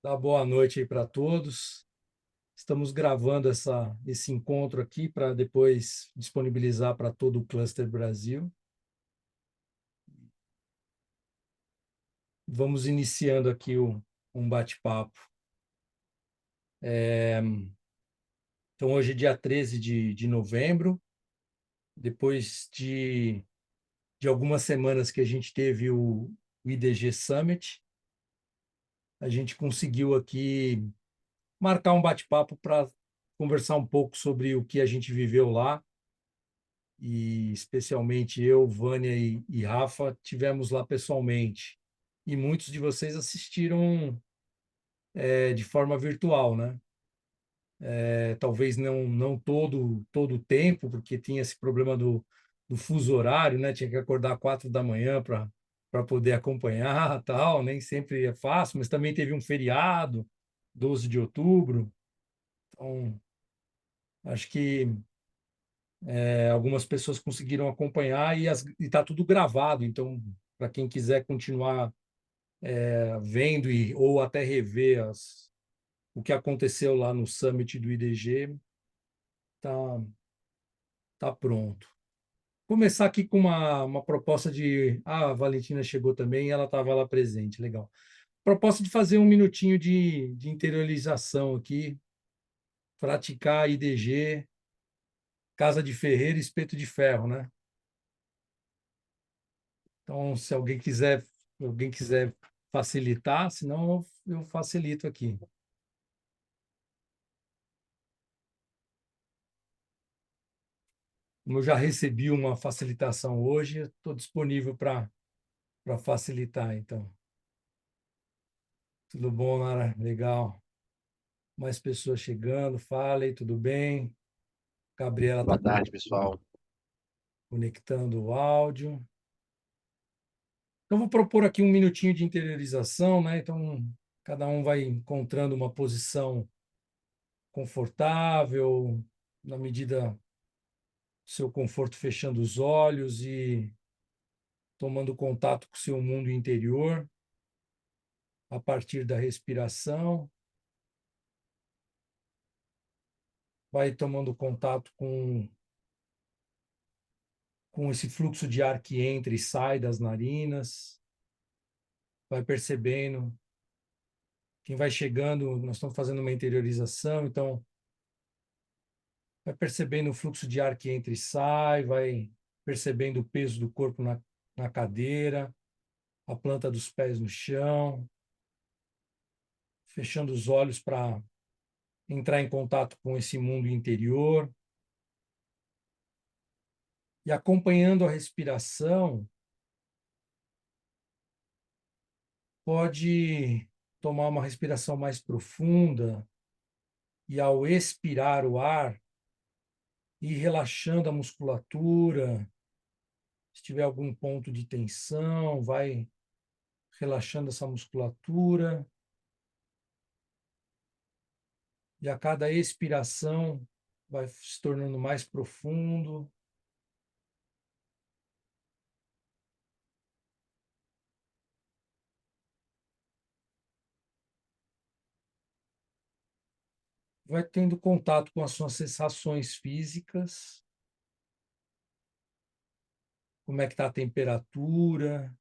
Tá, boa noite aí para todos. Estamos gravando esse encontro aqui para depois disponibilizar para todo o Cluster Brasil. Vamos iniciando aqui um bate-papo. Então, hoje é dia 13 de novembro, depois de algumas semanas que a gente teve o IDG Summit, a gente conseguiu aqui marcar um bate-papo para conversar um pouco sobre o que a gente viveu lá. E especialmente eu, Vânia e Rafa tivemos lá pessoalmente. E muitos de vocês assistiram de forma virtual, né? Talvez não todo o tempo, porque tinha esse problema do fuso horário, né? Tinha que acordar 4 da manhã para poder acompanhar, tal. Nem sempre é fácil, mas também teve um feriado, 12 de outubro. Então, acho que algumas pessoas conseguiram acompanhar e está tudo gravado. Então, para quem quiser continuar vendo ou até rever o que aconteceu lá no Summit do IDG, tá, tá pronto. Começar aqui com uma proposta de. Ah, a Valentina chegou também, ela estava lá presente, legal. Proposta de fazer um minutinho de interiorização aqui, praticar IDG, Casa de Ferreiro, Espeto de Ferro, né? Então, se alguém quiser facilitar, senão eu facilito aqui. Como eu já recebi uma facilitação hoje, estou disponível para facilitar, então. Tudo bom, Nara? Legal. Mais pessoas chegando, falem, tudo bem? Gabriela está Boa tarde, pessoal. conectando o áudio. Então, vou propor aqui um minutinho de interiorização, né? Então, cada um vai encontrando uma posição confortável, na medida do seu conforto, fechando os olhos e tomando contato com o seu mundo interior a partir da respiração. Vai tomando contato com esse fluxo de ar que entra e sai das narinas. Vai percebendo. Quem vai chegando, nós estamos fazendo uma interiorização, então vai percebendo o fluxo de ar que entra e sai, vai percebendo o peso do corpo na cadeira, a planta dos pés no chão, fechando os olhos para entrar em contato com esse mundo interior e acompanhando a respiração, pode tomar uma respiração mais profunda e, ao expirar o ar, ir relaxando a musculatura. Se tiver algum ponto de tensão, vai relaxando essa musculatura. E a cada expiração, vai se tornando mais profundo. Vai tendo contato com as suas sensações físicas. Como é que está a temperatura?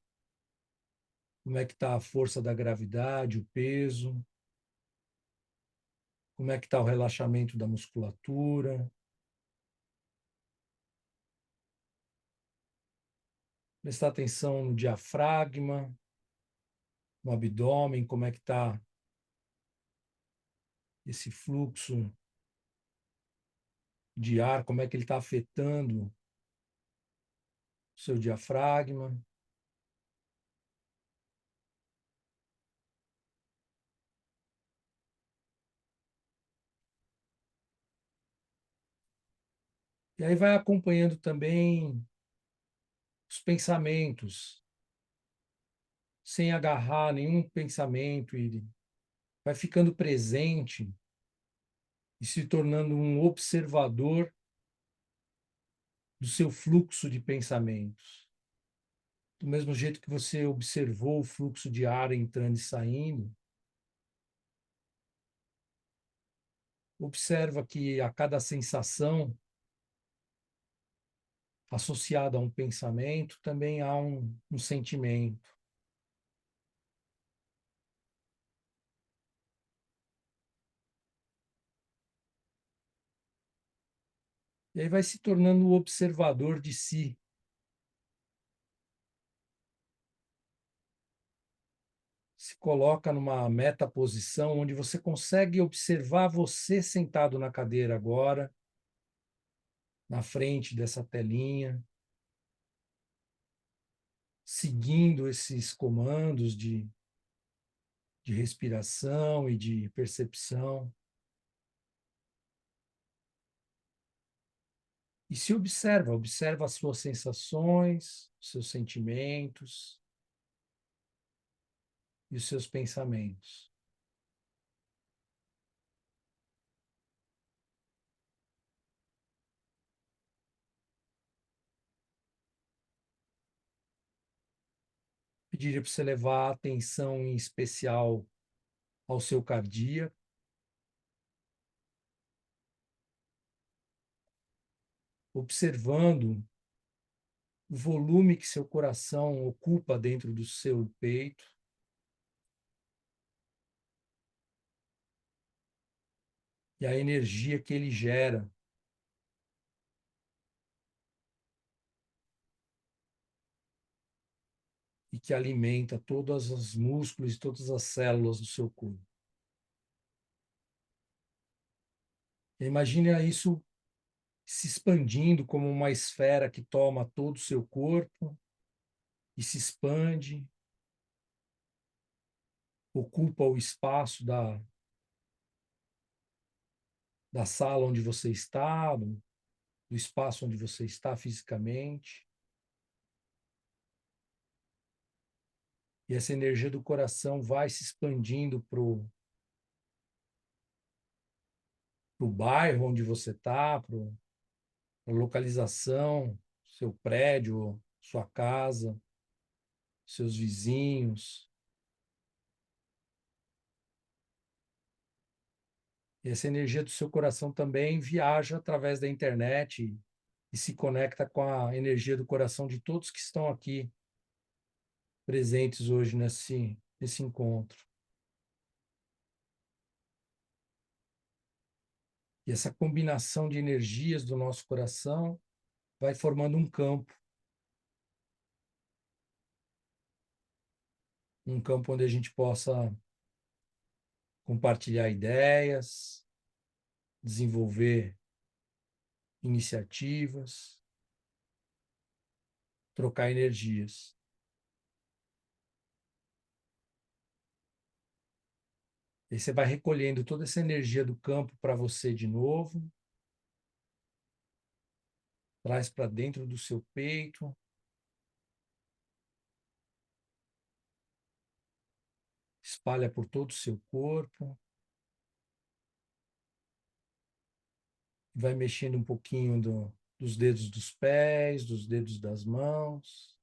Como é que está a força da gravidade, o peso? Como é que está o relaxamento da musculatura? Prestar atenção no diafragma, no abdômen, como é que está esse fluxo de ar, como é que ele está afetando o seu diafragma. E aí vai acompanhando também os pensamentos, sem agarrar nenhum pensamento, e vai ficando presente e se tornando um observador do seu fluxo de pensamentos. Do mesmo jeito que você observou o fluxo de ar entrando e saindo, observa que a cada sensação associada a um pensamento também há um sentimento. E aí vai se tornando o observador de si. Se coloca numa metaposição onde você consegue observar você sentado na cadeira agora, na frente dessa telinha, seguindo esses comandos de respiração e de percepção. E se observa, observa as suas sensações, os seus sentimentos e os seus pensamentos. Pediria para você levar a atenção em especial ao seu cardíaco, observando o volume que seu coração ocupa dentro do seu peito. E a energia que ele gera. E que alimenta todos os músculos e todas as células do seu corpo. Imagine isso se expandindo como uma esfera que toma todo o seu corpo e se expande, ocupa o espaço da sala onde você está, do espaço onde você está fisicamente. E essa energia do coração vai se expandindo para o bairro onde você está, para a localização, seu prédio, sua casa, seus vizinhos. E essa energia do seu coração também viaja através da internet e se conecta com a energia do coração de todos que estão aqui presentes hoje nesse encontro. E essa combinação de energias do nosso coração vai formando um campo onde a gente possa compartilhar ideias, desenvolver iniciativas, trocar energias. E você vai recolhendo toda essa energia do campo para você de novo, traz para dentro do seu peito, espalha por todo o seu corpo, vai mexendo um pouquinho dos dedos dos pés, dos dedos das mãos,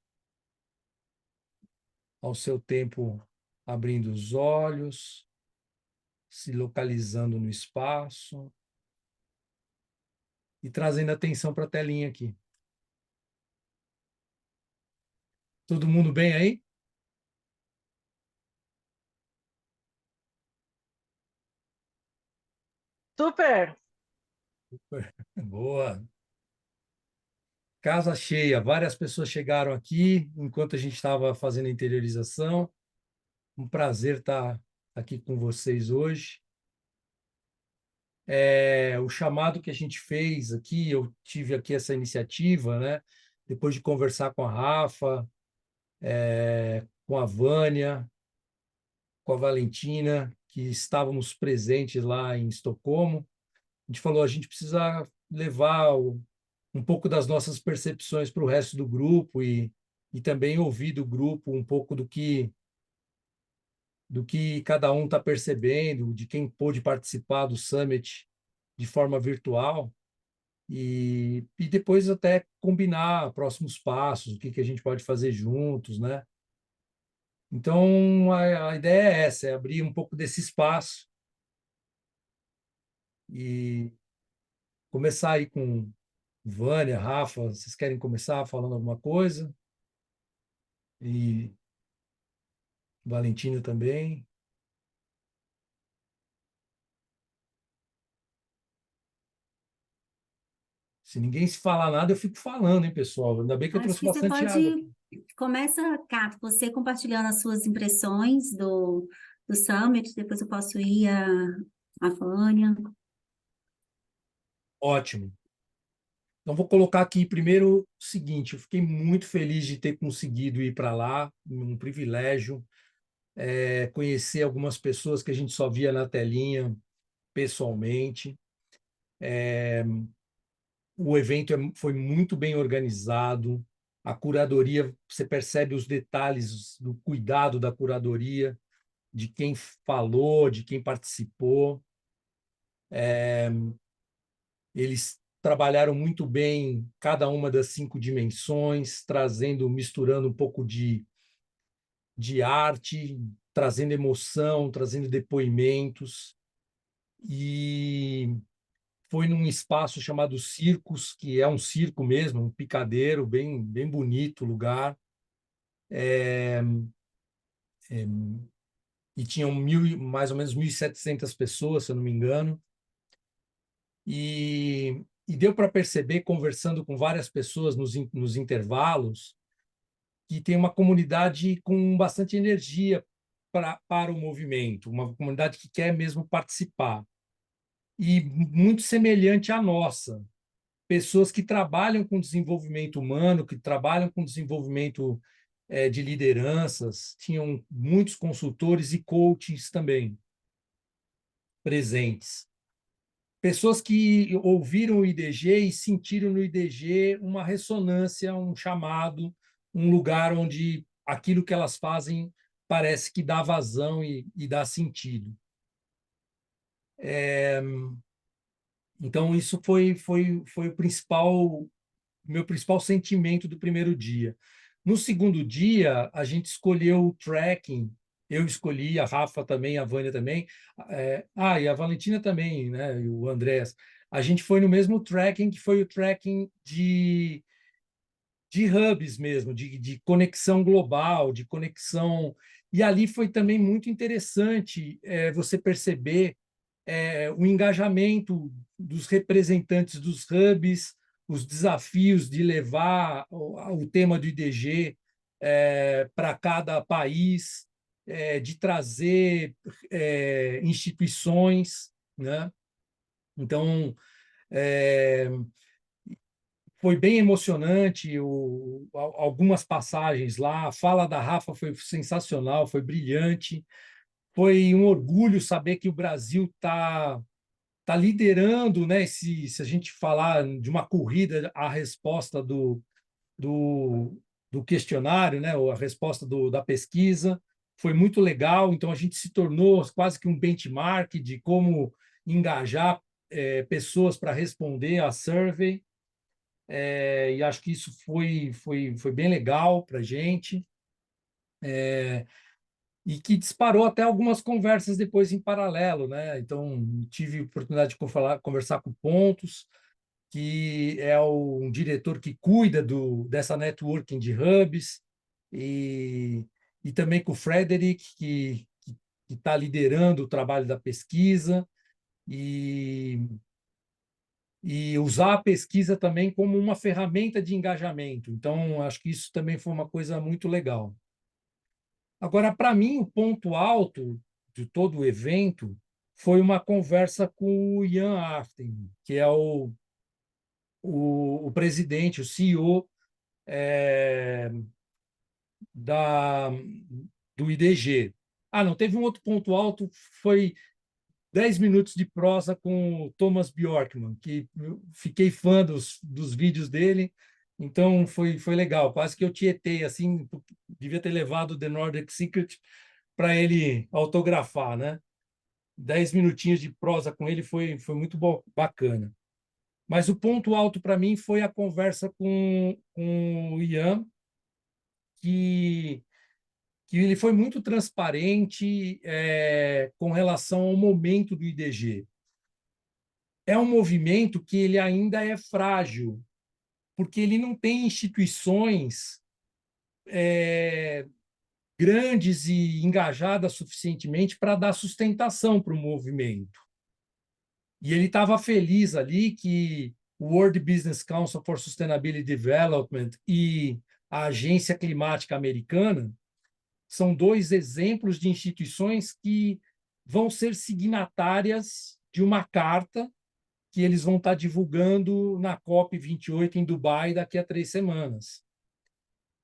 ao seu tempo abrindo os olhos, se localizando no espaço e trazendo atenção para a telinha aqui. Todo mundo bem aí? Super! Boa. Casa cheia, várias pessoas chegaram aqui enquanto a gente estava fazendo a interiorização. Um prazer estar aqui com vocês hoje. O chamado que a gente fez aqui, eu tive aqui essa iniciativa, né? Depois de conversar com a Rafa, com a Vânia, com a Valentina, que estávamos presentes lá em Estocolmo, a gente falou, a gente precisa levar um pouco das nossas percepções para o resto do grupo e também ouvir do grupo um pouco do que cada um está percebendo, de quem pôde participar do Summit de forma virtual, e depois até combinar próximos passos, o que a gente pode fazer juntos, né? Então, a ideia é essa, é abrir um pouco desse espaço e começar aí com Vânia, Rafa, vocês querem começar falando alguma coisa? E Valentina também. Se ninguém se falar nada, eu fico falando, hein, pessoal? Ainda bem que eu Acho trouxe que você bastante água pode. aqui. Começa, Cato, você compartilhando as suas impressões do Summit, depois eu posso ir a Vânia. Ótimo. Então, vou colocar aqui primeiro o seguinte: eu fiquei muito feliz de ter conseguido ir para lá, um privilégio, conhecer algumas pessoas que a gente só via na telinha pessoalmente. O evento foi muito bem organizado, a curadoria, você percebe os detalhes do cuidado da curadoria, de quem falou, de quem participou. Eles trabalharam muito bem cada uma das 5 dimensões, trazendo, misturando um pouco de arte, trazendo emoção, trazendo depoimentos. E foi num espaço chamado Circos, que é um circo mesmo, um picadeiro, bem bonito o lugar. E tinham mais ou menos 1.700 pessoas, se eu não me engano. E deu para perceber, conversando com várias pessoas nos intervalos, que tem uma comunidade com bastante energia para o movimento, uma comunidade que quer mesmo participar. E muito semelhante à nossa. Pessoas que trabalham com desenvolvimento humano, que trabalham com desenvolvimento de lideranças, tinham muitos consultores e coaches também presentes. Pessoas que ouviram o IDG e sentiram no IDG uma ressonância, um chamado, um lugar onde aquilo que elas fazem parece que dá vazão e dá sentido. Então, isso foi o meu principal sentimento do primeiro dia. No segundo dia, a gente escolheu o trekking. Eu escolhi, a Rafa também, a Vânia também. E a Valentina também, né? E o Andrés. A gente foi no mesmo trekking, que foi o trekking de hubs mesmo, de conexão global, de conexão. E ali foi também muito interessante você perceber o engajamento dos representantes dos hubs, os desafios de levar o tema do IDG para cada país, de trazer instituições, né? Então, é, foi bem emocionante algumas passagens lá. A fala da Rafa foi sensacional, foi brilhante. Foi um orgulho saber que o Brasil está liderando, né? Se a gente falar de uma corrida, a resposta do, do questionário, né? Ou a resposta da pesquisa foi muito legal. Então a gente se tornou quase que um benchmark de como engajar pessoas para responder à survey. E acho que isso foi bem legal para a gente. E que disparou até algumas conversas depois em paralelo, né? Então, tive oportunidade de conversar com Pontos, que é um diretor que cuida dessa networking de hubs, e, e também com o Frederick, que está liderando o trabalho da pesquisa, e, e usar a pesquisa também como uma ferramenta de engajamento. Então, acho que isso também foi uma coisa muito legal. Agora, para mim, o ponto alto de todo o evento foi uma conversa com o Ian Aften, que é o presidente, o CEO da, do IDG. Não, teve um outro ponto alto, foi 10 minutos de prosa com o Thomas Bjorkman, que eu fiquei fã dos vídeos dele, então foi legal. Quase que eu tietei, assim, devia ter levado o The Nordic Secret para ele autografar, né? 10 minutinhos de prosa com ele foi muito bacana. Mas o ponto alto para mim foi a conversa com o Ian, que, que ele foi muito transparente com relação ao momento do IDG. é um movimento que ele ainda é frágil, porque ele não tem instituições grandes e engajadas suficientemente para dar sustentação para o movimento. E ele estava feliz ali que o World Business Council for Sustainability Development e a Agência Climática Americana são dois exemplos de instituições que vão ser signatárias de uma carta que eles vão estar divulgando na COP28 em Dubai daqui a 3 semanas.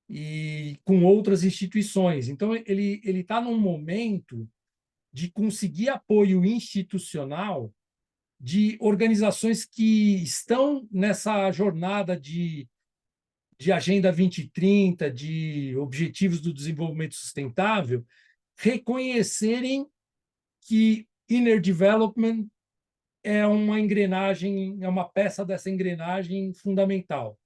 E com outras instituições. Então, ele está num momento de conseguir apoio institucional de organizações que estão nessa jornada de Agenda 2030, de Objetivos do Desenvolvimento Sustentável, reconhecerem que Inner Development é uma engrenagem, é uma peça dessa engrenagem fundamental.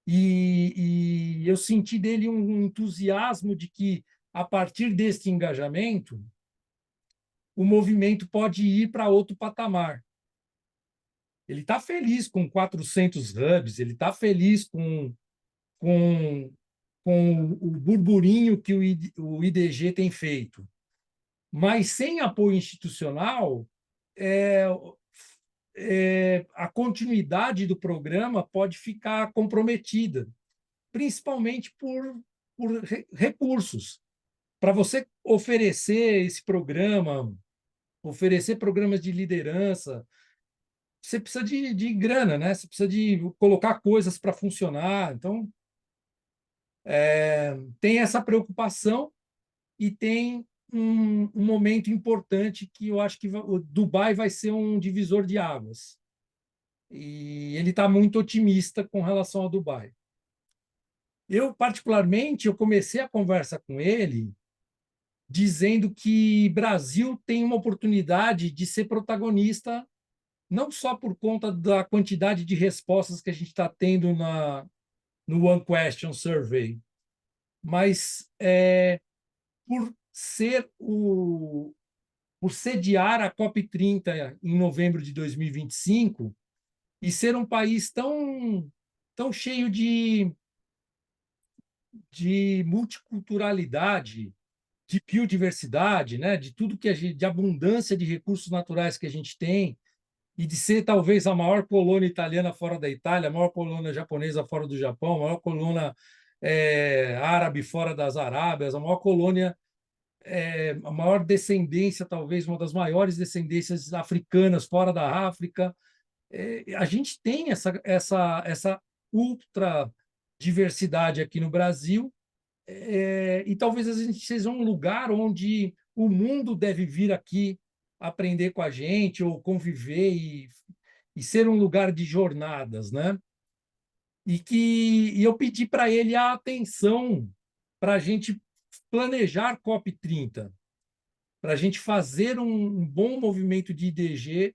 E eu senti dele um entusiasmo de que, a partir deste engajamento, o movimento pode ir para outro patamar. Ele está feliz com 400 hubs, ele está feliz com, com o burburinho que o IDG tem feito. Mas sem apoio institucional, a continuidade do programa pode ficar comprometida, principalmente por recursos. Para você oferecer esse programa, oferecer programas de liderança, você precisa de grana, né? Você precisa de colocar coisas para funcionar. Então, tem essa preocupação e tem um momento importante que eu acho que o Dubai vai ser um divisor de águas. E ele está muito otimista com relação ao Dubai. Eu, particularmente, eu comecei a conversa com ele dizendo que Brasil tem uma oportunidade de ser protagonista, não só por conta da quantidade de respostas que a gente está tendo no One Question Survey, mas por ser por sediar a COP30 em novembro de 2025 e ser um país tão cheio de multiculturalidade, de biodiversidade, né? De tudo que de abundância de recursos naturais que a gente tem, e de ser talvez a maior colônia italiana fora da Itália, a maior colônia japonesa fora do Japão, a maior colônia árabe fora das Arábias, a maior colônia, a maior descendência, talvez uma das maiores descendências africanas fora da África. A gente tem essa ultra diversidade aqui no Brasil, e talvez a gente seja um lugar onde o mundo deve vir aqui aprender com a gente ou conviver e ser um lugar de jornadas, né? E eu pedi para ele a atenção para a gente planejar COP30, para a gente fazer um bom movimento de IDG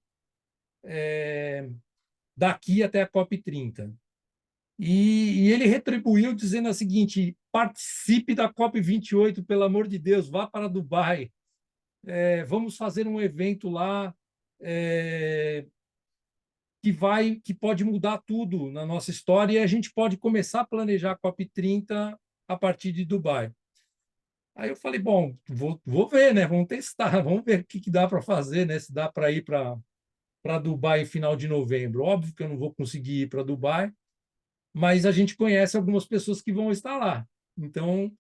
daqui até a COP30. E ele retribuiu dizendo a seguinte: participe da COP28, pelo amor de Deus, vá para Dubai, vamos fazer um evento lá que pode mudar tudo na nossa história, e a gente pode começar a planejar a COP30 a partir de Dubai. Aí eu falei, bom, vou ver, né? Vamos testar, vamos ver o que dá para fazer, né? Se dá para ir para Dubai em final de novembro. Óbvio que eu não vou conseguir ir para Dubai, mas a gente conhece algumas pessoas que vão estar lá. Então,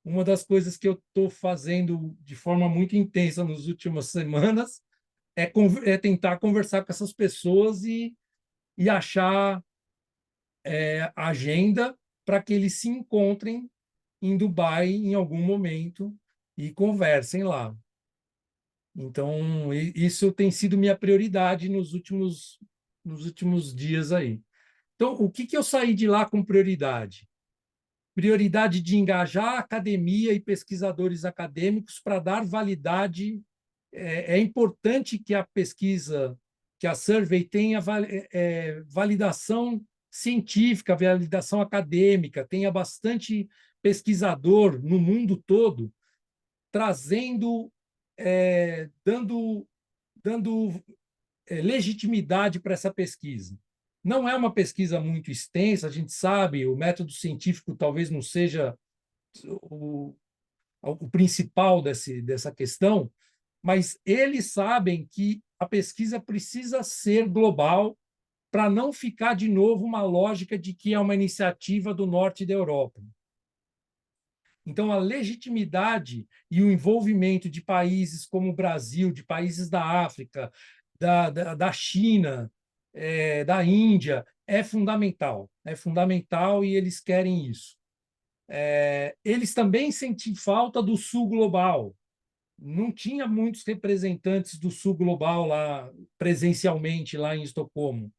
uma das coisas que eu estou fazendo de forma muito intensa nas últimas semanas é tentar conversar com essas pessoas e achar agenda para que eles se encontrem em Dubai em algum momento e conversem lá. Então, isso tem sido minha prioridade nos últimos dias aí. Então, o que eu saí de lá com prioridade? Prioridade de engajar a academia e pesquisadores acadêmicos para dar validade. É importante que a pesquisa, que a survey tenha validação científica, validação acadêmica, tenha bastante pesquisador no mundo todo trazendo, dando legitimidade para essa pesquisa. Não é uma pesquisa muito extensa, a gente sabe, o método científico talvez não seja o, o principal dessa questão, mas eles sabem que a pesquisa precisa ser global para não ficar de novo uma lógica de que é uma iniciativa do norte da Europa. Então, a legitimidade e o envolvimento de países como o Brasil, de países da África, da China, da Índia, é fundamental e eles querem isso. Eles também sentem falta do Sul Global. Não tinha muitos representantes do Sul Global lá presencialmente lá em Estocolmo.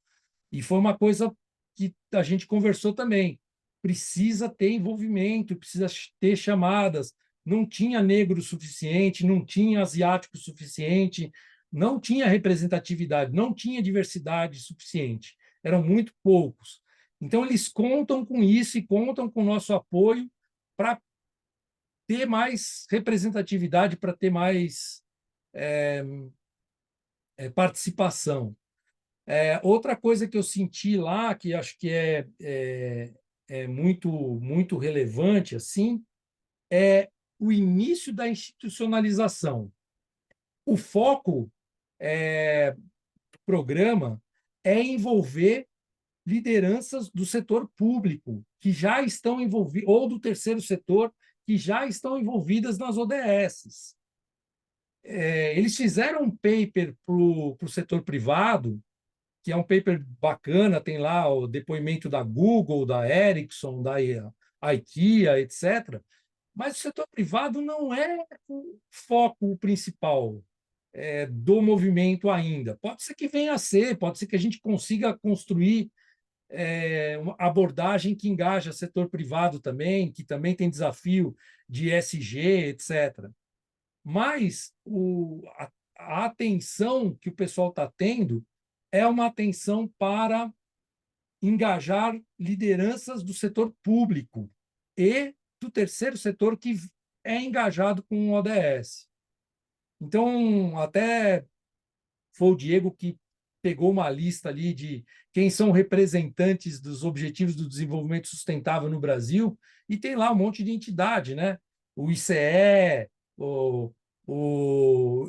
E foi uma coisa que a gente conversou também. Precisa ter envolvimento, precisa ter chamadas. Não tinha negro suficiente, não tinha asiático suficiente, não tinha representatividade, não tinha diversidade suficiente. Eram muito poucos. Então, eles contam com isso e contam com o nosso apoio para ter mais representatividade, para ter mais participação. Outra coisa que eu senti lá, que acho que é muito relevante, assim, é o início da institucionalização. O foco do programa é envolver lideranças do setor público que já estão envolvidas, ou do terceiro setor, que já estão envolvidas nas ODSs. Eles fizeram um paper para o setor privado, que é um paper bacana, tem lá o depoimento da Google, da Ericsson, da IKEA, etc. Mas o setor privado não é o foco principal do movimento ainda. Pode ser que venha a ser, pode ser que a gente consiga construir uma abordagem que engaja o setor privado também, que também tem desafio de ESG, etc. Mas a atenção que o pessoal está tendo é uma atenção para engajar lideranças do setor público e do terceiro setor que é engajado com o ODS. Então, até foi o Diego que pegou uma lista ali de quem são representantes dos Objetivos do Desenvolvimento Sustentável no Brasil, e tem lá um monte de entidade, né? O ICE, o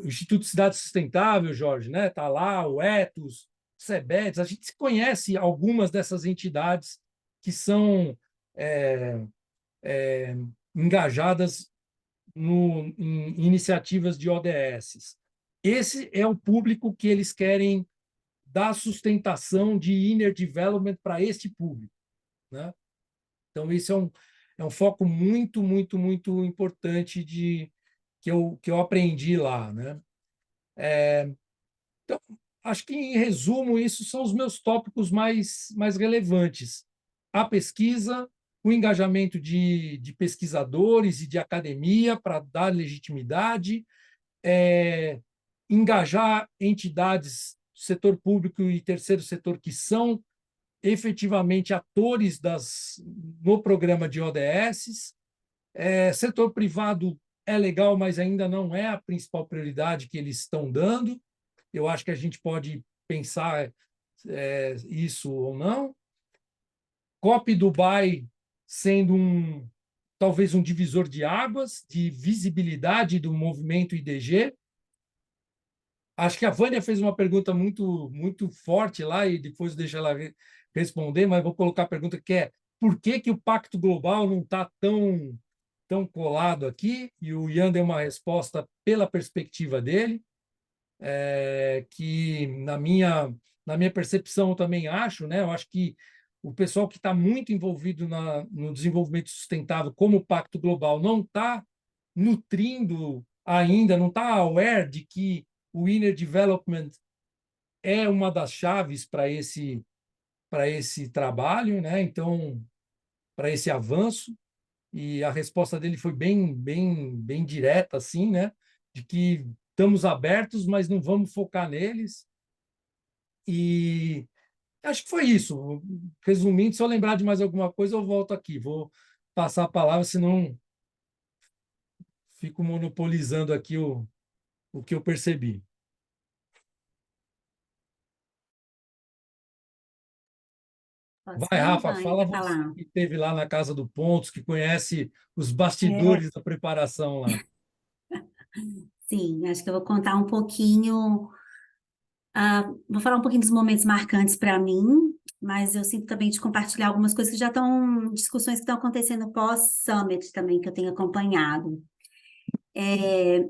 Instituto de Cidade Sustentável, Jorge, né? Está lá, o Etos, o SEBEDS, a gente conhece algumas dessas entidades que são é, é, engajadas em iniciativas de ODS. Esse é o público que eles querem dar sustentação de inner development para este público, né? Então, isso é um foco muito importante que eu aprendi lá, né? Então, acho que, em resumo, isso são os meus tópicos mais relevantes. A pesquisa, o engajamento de pesquisadores e de academia para dar legitimidade, engajar entidades do setor público e terceiro setor que são efetivamente atores no programa de ODS. Setor privado é legal, mas ainda não é a principal prioridade que eles estão dando. Eu acho que a gente pode pensar isso ou não. COP Dubai sendo talvez um divisor de águas, de visibilidade do movimento IDG. Acho que a Vânia fez uma pergunta muito forte lá, e depois deixa ela responder, mas vou colocar a pergunta que é: por que o Pacto Global não está tão colado aqui? E o Ian deu uma resposta pela perspectiva dele, que na minha percepção eu também acho, né? Eu acho que o pessoal que está muito envolvido no desenvolvimento sustentável, como o Pacto Global, não está nutrindo ainda, não está aware de que o Inner Development é uma das chaves para esse trabalho, né? Então, para esse avanço. E a resposta dele foi bem direta, assim, né? De que estamos abertos, mas não vamos focar neles. E acho que foi isso. Resumindo, se eu lembrar de mais alguma coisa, eu volto aqui. Vou passar a palavra, senão fico monopolizando aqui o que eu percebi. Posso Vai, ir, Rafa, Vânia, fala você falar. que esteve lá na Casa do Pontos, que conhece os É, bastidores da preparação lá. sim, acho que eu vou contar um pouquinho, vou falar um pouquinho dos momentos marcantes para mim, mas eu sinto também de compartilhar algumas coisas que já estão, discussões que estão acontecendo pós-summit também, que eu tenho acompanhado.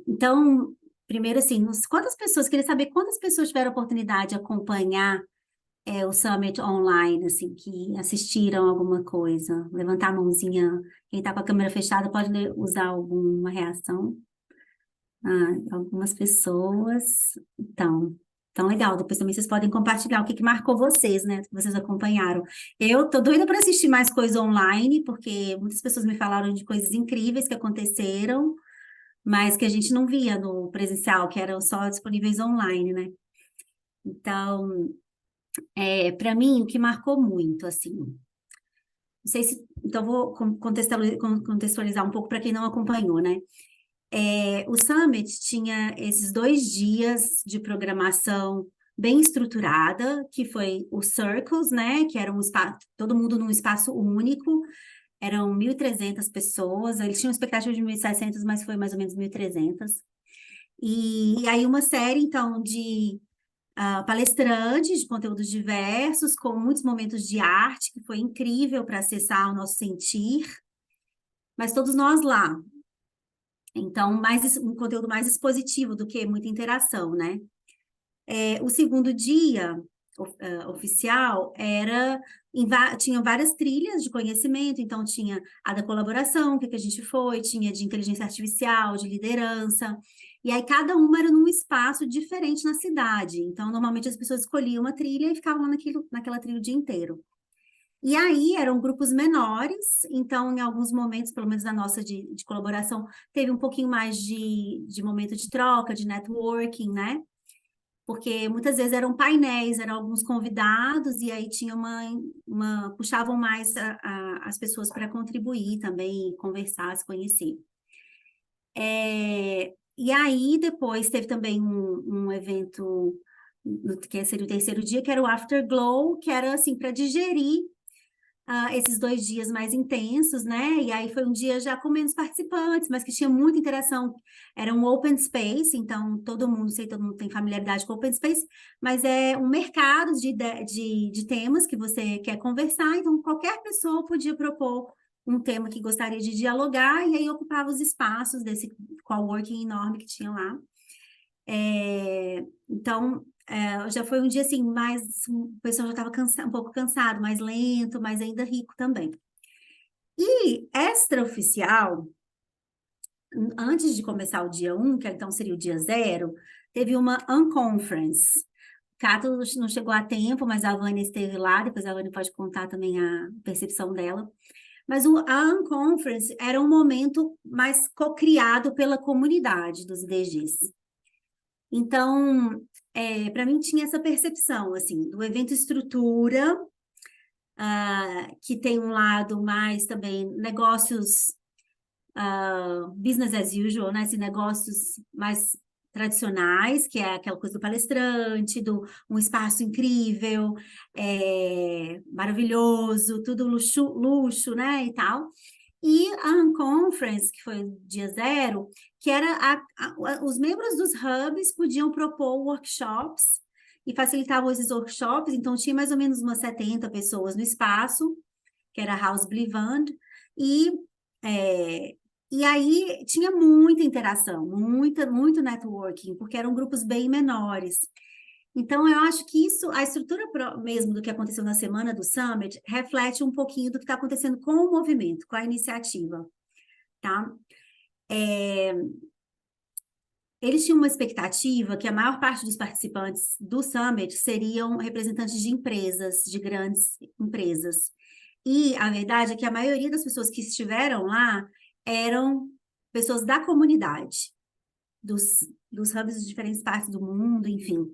Então, primeiro assim, quantas pessoas, queria saber quantas pessoas tiveram a oportunidade de acompanhar o Summit online, assim, que assistiram alguma coisa. Levantar a mãozinha. Quem está com a câmera fechada pode usar alguma reação. Algumas pessoas. Então, legal. Depois também vocês podem compartilhar o que marcou vocês, né? Que vocês acompanharam. Eu tô doida para assistir mais coisa online, porque muitas pessoas me falaram de coisas incríveis que aconteceram, mas que a gente não via no presencial, que eram só disponíveis online, né? Então, para mim, o que marcou muito, assim, não sei se, então vou contextualizar um pouco para quem não acompanhou, né? O Summit tinha esses 2 dias de programação bem estruturada, que foi o Circles, né? Que era um espaço, todo mundo num espaço único, eram 1.300 pessoas, eles tinham expectativa de 1.600, mas foi mais ou menos 1.300. E aí uma série, então, de palestrantes de conteúdos diversos, com muitos momentos de arte, que foi incrível para acessar o nosso sentir, mas todos nós lá. Então, um conteúdo mais expositivo do que muita interação, né? O segundo dia oficial tinha várias trilhas de conhecimento, então tinha a da colaboração, que a gente foi, tinha de inteligência artificial, de liderança, e aí cada uma era num espaço diferente na cidade. Então, normalmente as pessoas escolhiam uma trilha e ficavam lá naquela trilha o dia inteiro. E aí eram grupos menores, então em alguns momentos, pelo menos na nossa de colaboração, teve um pouquinho mais de momento de troca, de networking, né? Porque muitas vezes eram painéis, eram alguns convidados, e aí tinha puxavam mais as pessoas para contribuir também, conversar, se conhecer. E aí depois teve também um evento, que seria o terceiro dia, que era o Afterglow, que era assim, para digerir esses 2 dias mais intensos, né? E aí foi um dia já com menos participantes, mas que tinha muita interação. Era um open space, então todo mundo, sei, todo mundo tem familiaridade com open space, mas é um mercado de temas que você quer conversar, então qualquer pessoa podia propor um tema que gostaria de dialogar, e aí ocupava os espaços desse coworking enorme que tinha lá. Então, já foi um dia assim, o pessoal já estava um pouco cansado, mais lento, mas ainda rico também. E extraoficial, antes de começar o dia 1, que então seria o dia 0, teve uma unconference. Cato não chegou a tempo, mas a Vânia esteve lá, depois a Vânia pode contar também a percepção dela. Mas a unconference era um momento mais co-criado pela comunidade dos IDGs. Então, para mim tinha essa percepção, assim, do evento estrutura, que tem um lado mais também negócios, business as usual, né? Assim, negócios mais tradicionais, que é aquela coisa do palestrante, do um espaço incrível, maravilhoso, tudo luxo, né, e tal. E a Unconference, que foi o dia 0, que era os membros dos hubs podiam propor workshops e facilitavam esses workshops, então tinha mais ou menos umas 70 pessoas no espaço, que era House Blivand, e, é, e aí tinha muita interação, muito networking, porque eram grupos bem menores. Então, eu acho que a estrutura mesmo do que aconteceu na semana do Summit, reflete um pouquinho do que está acontecendo com o movimento, com a iniciativa, tá? Eles tinham uma expectativa que a maior parte dos participantes do Summit seriam representantes de empresas, de grandes empresas. E a verdade é que a maioria das pessoas que estiveram lá eram pessoas da comunidade, dos hubs de diferentes partes do mundo, enfim,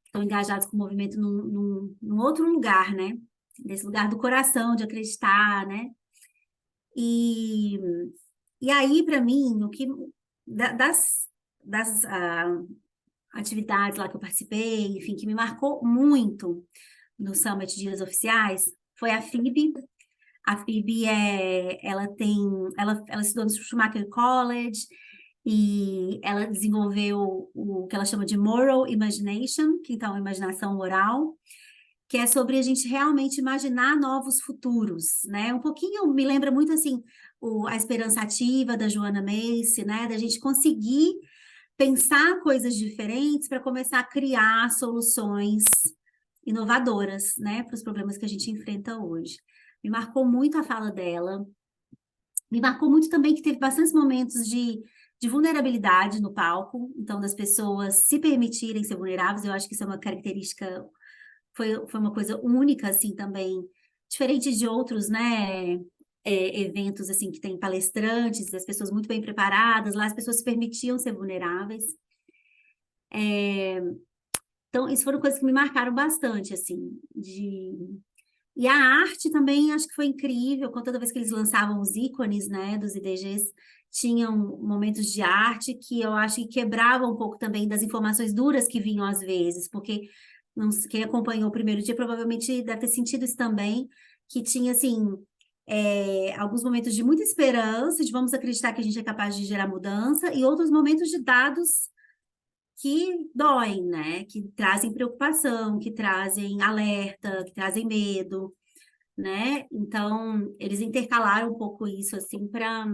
estão engajados com o movimento num outro lugar, né? Nesse lugar do coração, de acreditar, né? E, e aí, para mim, das atividades lá que eu participei, enfim, que me marcou muito no Summit Dias Oficiais, foi a Phoebe. A Phoebe ela estudou no Schumacher College e ela desenvolveu o que ela chama de Moral Imagination, que então é imaginação moral, que é sobre a gente realmente imaginar novos futuros, né? Um pouquinho me lembra muito assim a Esperança Ativa da Joanna Macy, né? Da gente conseguir pensar coisas diferentes para começar a criar soluções inovadoras, né, para os problemas que a gente enfrenta hoje. Me marcou muito a fala dela, me marcou muito também que teve bastantes momentos de vulnerabilidade no palco, então das pessoas se permitirem ser vulneráveis, eu acho que isso é uma característica, foi uma coisa única, assim, também, diferente de outros, né, eventos, assim, que tem palestrantes, as pessoas muito bem preparadas, lá as pessoas se permitiam ser vulneráveis. Então, isso foram coisas que me marcaram bastante, assim, E a arte também acho que foi incrível, com toda vez que eles lançavam os ícones, né, dos IDGs, tinham momentos de arte que eu acho que quebravam um pouco também das informações duras que vinham às vezes, porque quem acompanhou o primeiro dia provavelmente deve ter sentido isso também, que tinha, assim, alguns momentos de muita esperança, de vamos acreditar que a gente é capaz de gerar mudança, e outros momentos de dados que doem, né? Que trazem preocupação, que trazem alerta, que trazem medo, né? Então, eles intercalaram um pouco isso, assim, para.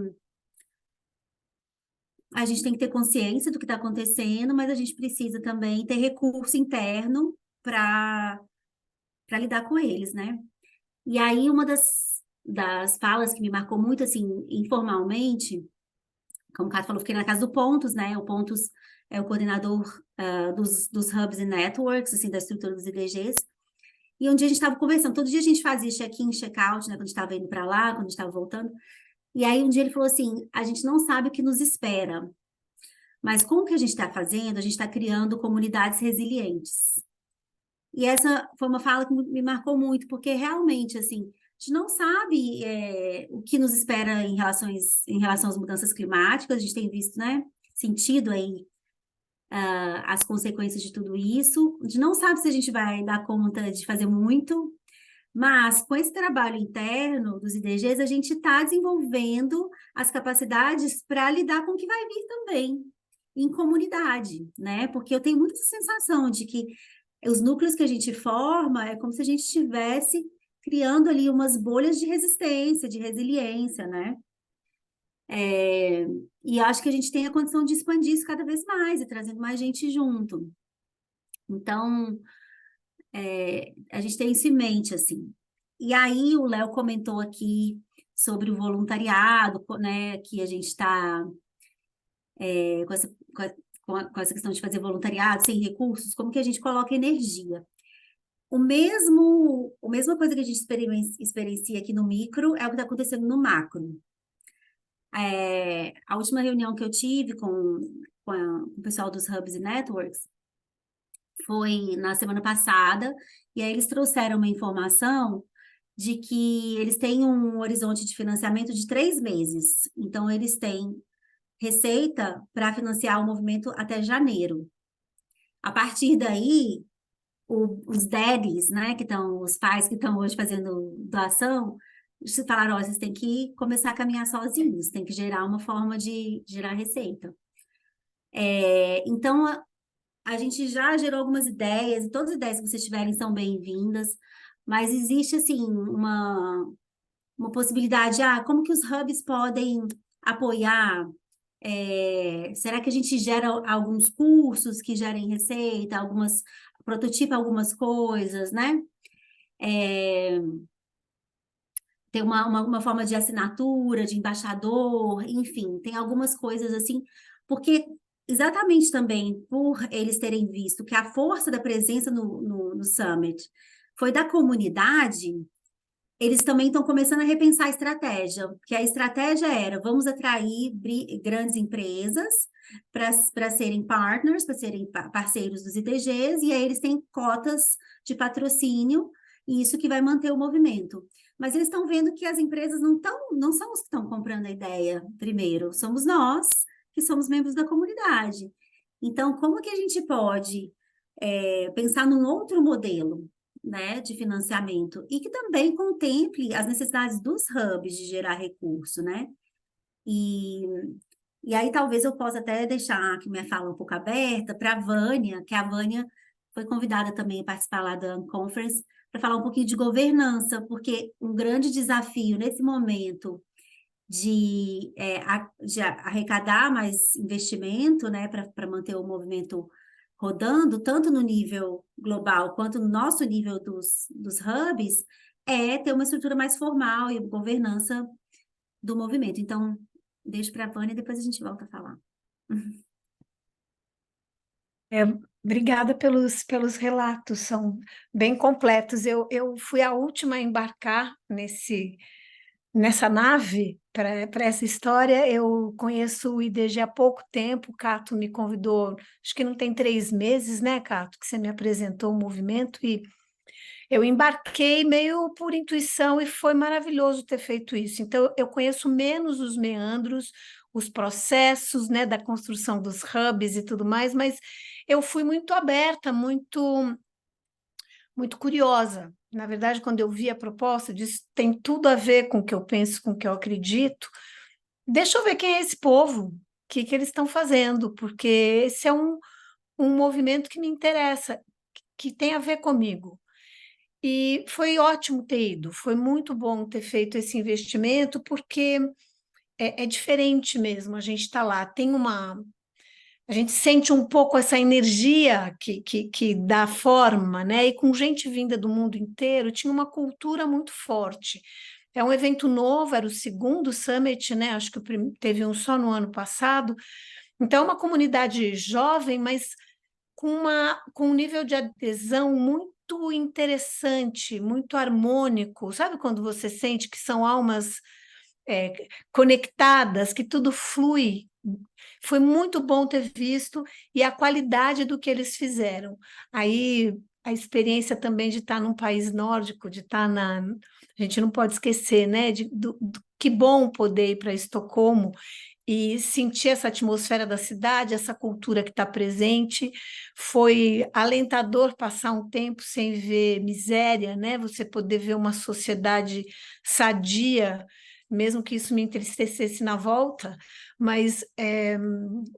A gente tem que ter consciência do que está acontecendo, mas a gente precisa também ter recurso interno para lidar com eles, né? E aí, uma das falas que me marcou muito, assim, informalmente, como o Cato falou, fiquei na casa do Pontus, né? O Pontus é o coordenador dos hubs e networks, assim, da estrutura dos IDGs. E um dia a gente estava conversando, todo dia a gente fazia check-in, check-out, né? Quando estava indo para lá, quando estava voltando. E aí um dia ele falou assim: a gente não sabe o que nos espera, mas com o que a gente está fazendo, a gente está criando comunidades resilientes. E essa foi uma fala que me marcou muito, porque realmente, assim, a gente não sabe o que nos espera em relação às mudanças climáticas, a gente tem visto, né, sentido aí as consequências de tudo isso. A gente não sabe se a gente vai dar conta de fazer muito, mas com esse trabalho interno dos IDGs, a gente está desenvolvendo as capacidades para lidar com o que vai vir também em comunidade, né? Porque eu tenho muita sensação de que os núcleos que a gente forma é como se a gente estivesse criando ali umas bolhas de resistência, de resiliência, né? E acho que a gente tem a condição de expandir isso cada vez mais e trazendo mais gente junto. Então, a gente tem isso em mente, assim. E aí o Léo comentou aqui sobre o voluntariado, né, que a gente está com essa questão de fazer voluntariado sem recursos, como que a gente coloca energia. A mesma coisa que a gente experiencia aqui no micro é o que está acontecendo no macro. A última reunião que eu tive com o pessoal dos Hubs e Networks foi na semana passada, e aí eles trouxeram uma informação de que eles têm um horizonte de financiamento de 3 meses. Então, eles têm receita para financiar o movimento até janeiro. A partir daí, os daddies, né, que estão, os pais que estão hoje fazendo doação, se falaram, ó, vocês têm que começar a caminhar sozinhos, tem que gerar uma forma de gerar receita. Então, a gente já gerou algumas ideias, e todas as ideias que vocês tiverem são bem-vindas, mas existe, assim, uma possibilidade, como que os hubs podem apoiar? Será que a gente gera alguns cursos que gerem receita, prototipa algumas coisas, né? Tem uma forma de assinatura, de embaixador, enfim, tem algumas coisas assim, porque exatamente também por eles terem visto que a força da presença no Summit foi da comunidade, eles também estão começando a repensar a estratégia, porque a estratégia era, vamos atrair grandes empresas para serem partners, para serem parceiros dos ITGs, e aí eles têm cotas de patrocínio, e isso que vai manter o movimento. Mas eles estão vendo que as empresas não são os que estão comprando a ideia primeiro, somos nós, que somos membros da comunidade. Então, como que a gente pode pensar num outro modelo? né, de financiamento e que também contemple as necessidades dos hubs de gerar recurso, né? E, e aí talvez eu possa até deixar aqui minha fala um pouco aberta para a Vânia, que a Vânia foi convidada também a participar lá da Unconference para falar um pouquinho de governança, porque um grande desafio nesse momento de arrecadar mais investimento, né, para manter o movimento rodando, tanto no nível global quanto no nosso nível dos hubs, é ter uma estrutura mais formal e governança do movimento. Então, deixo para a Vânia e depois a gente volta a falar. É, obrigada pelos relatos, são bem completos. Eu fui a última a embarcar nessa nave para essa história. Eu conheço o IDG há pouco tempo, o Cato me convidou, acho que não tem 3 meses, né, Cato, que você me apresentou o movimento, e eu embarquei meio por intuição e foi maravilhoso ter feito isso. Então, eu conheço menos os meandros, os processos, né, da construção dos hubs e tudo mais, mas eu fui muito aberta, muito curiosa. Na verdade, quando eu vi a proposta, eu disse, tem tudo a ver com o que eu penso, com o que eu acredito. Deixa eu ver quem é esse povo, o que eles estão fazendo, porque esse é um movimento que me interessa, que tem a ver comigo. E foi ótimo ter ido, foi muito bom ter feito esse investimento, porque é diferente mesmo, a gente está lá, a gente sente um pouco essa energia que dá forma, né? E com gente vinda do mundo inteiro, tinha uma cultura muito forte. É um evento novo, era o segundo Summit, né? Acho que teve um só no ano passado. Então, é uma comunidade jovem, mas com um nível de adesão muito interessante, muito harmônico. Sabe quando você sente que são almas conectadas, que tudo flui? Foi muito bom ter visto e a qualidade do que eles fizeram. Aí a experiência também de estar num país nórdico, de estar na. A gente não pode esquecer, né? Que bom poder ir para Estocolmo e sentir essa atmosfera da cidade, essa cultura que está presente. Foi alentador passar um tempo sem ver miséria, né? Você poder ver uma sociedade sadia, mesmo que isso me entristecesse na volta, mas é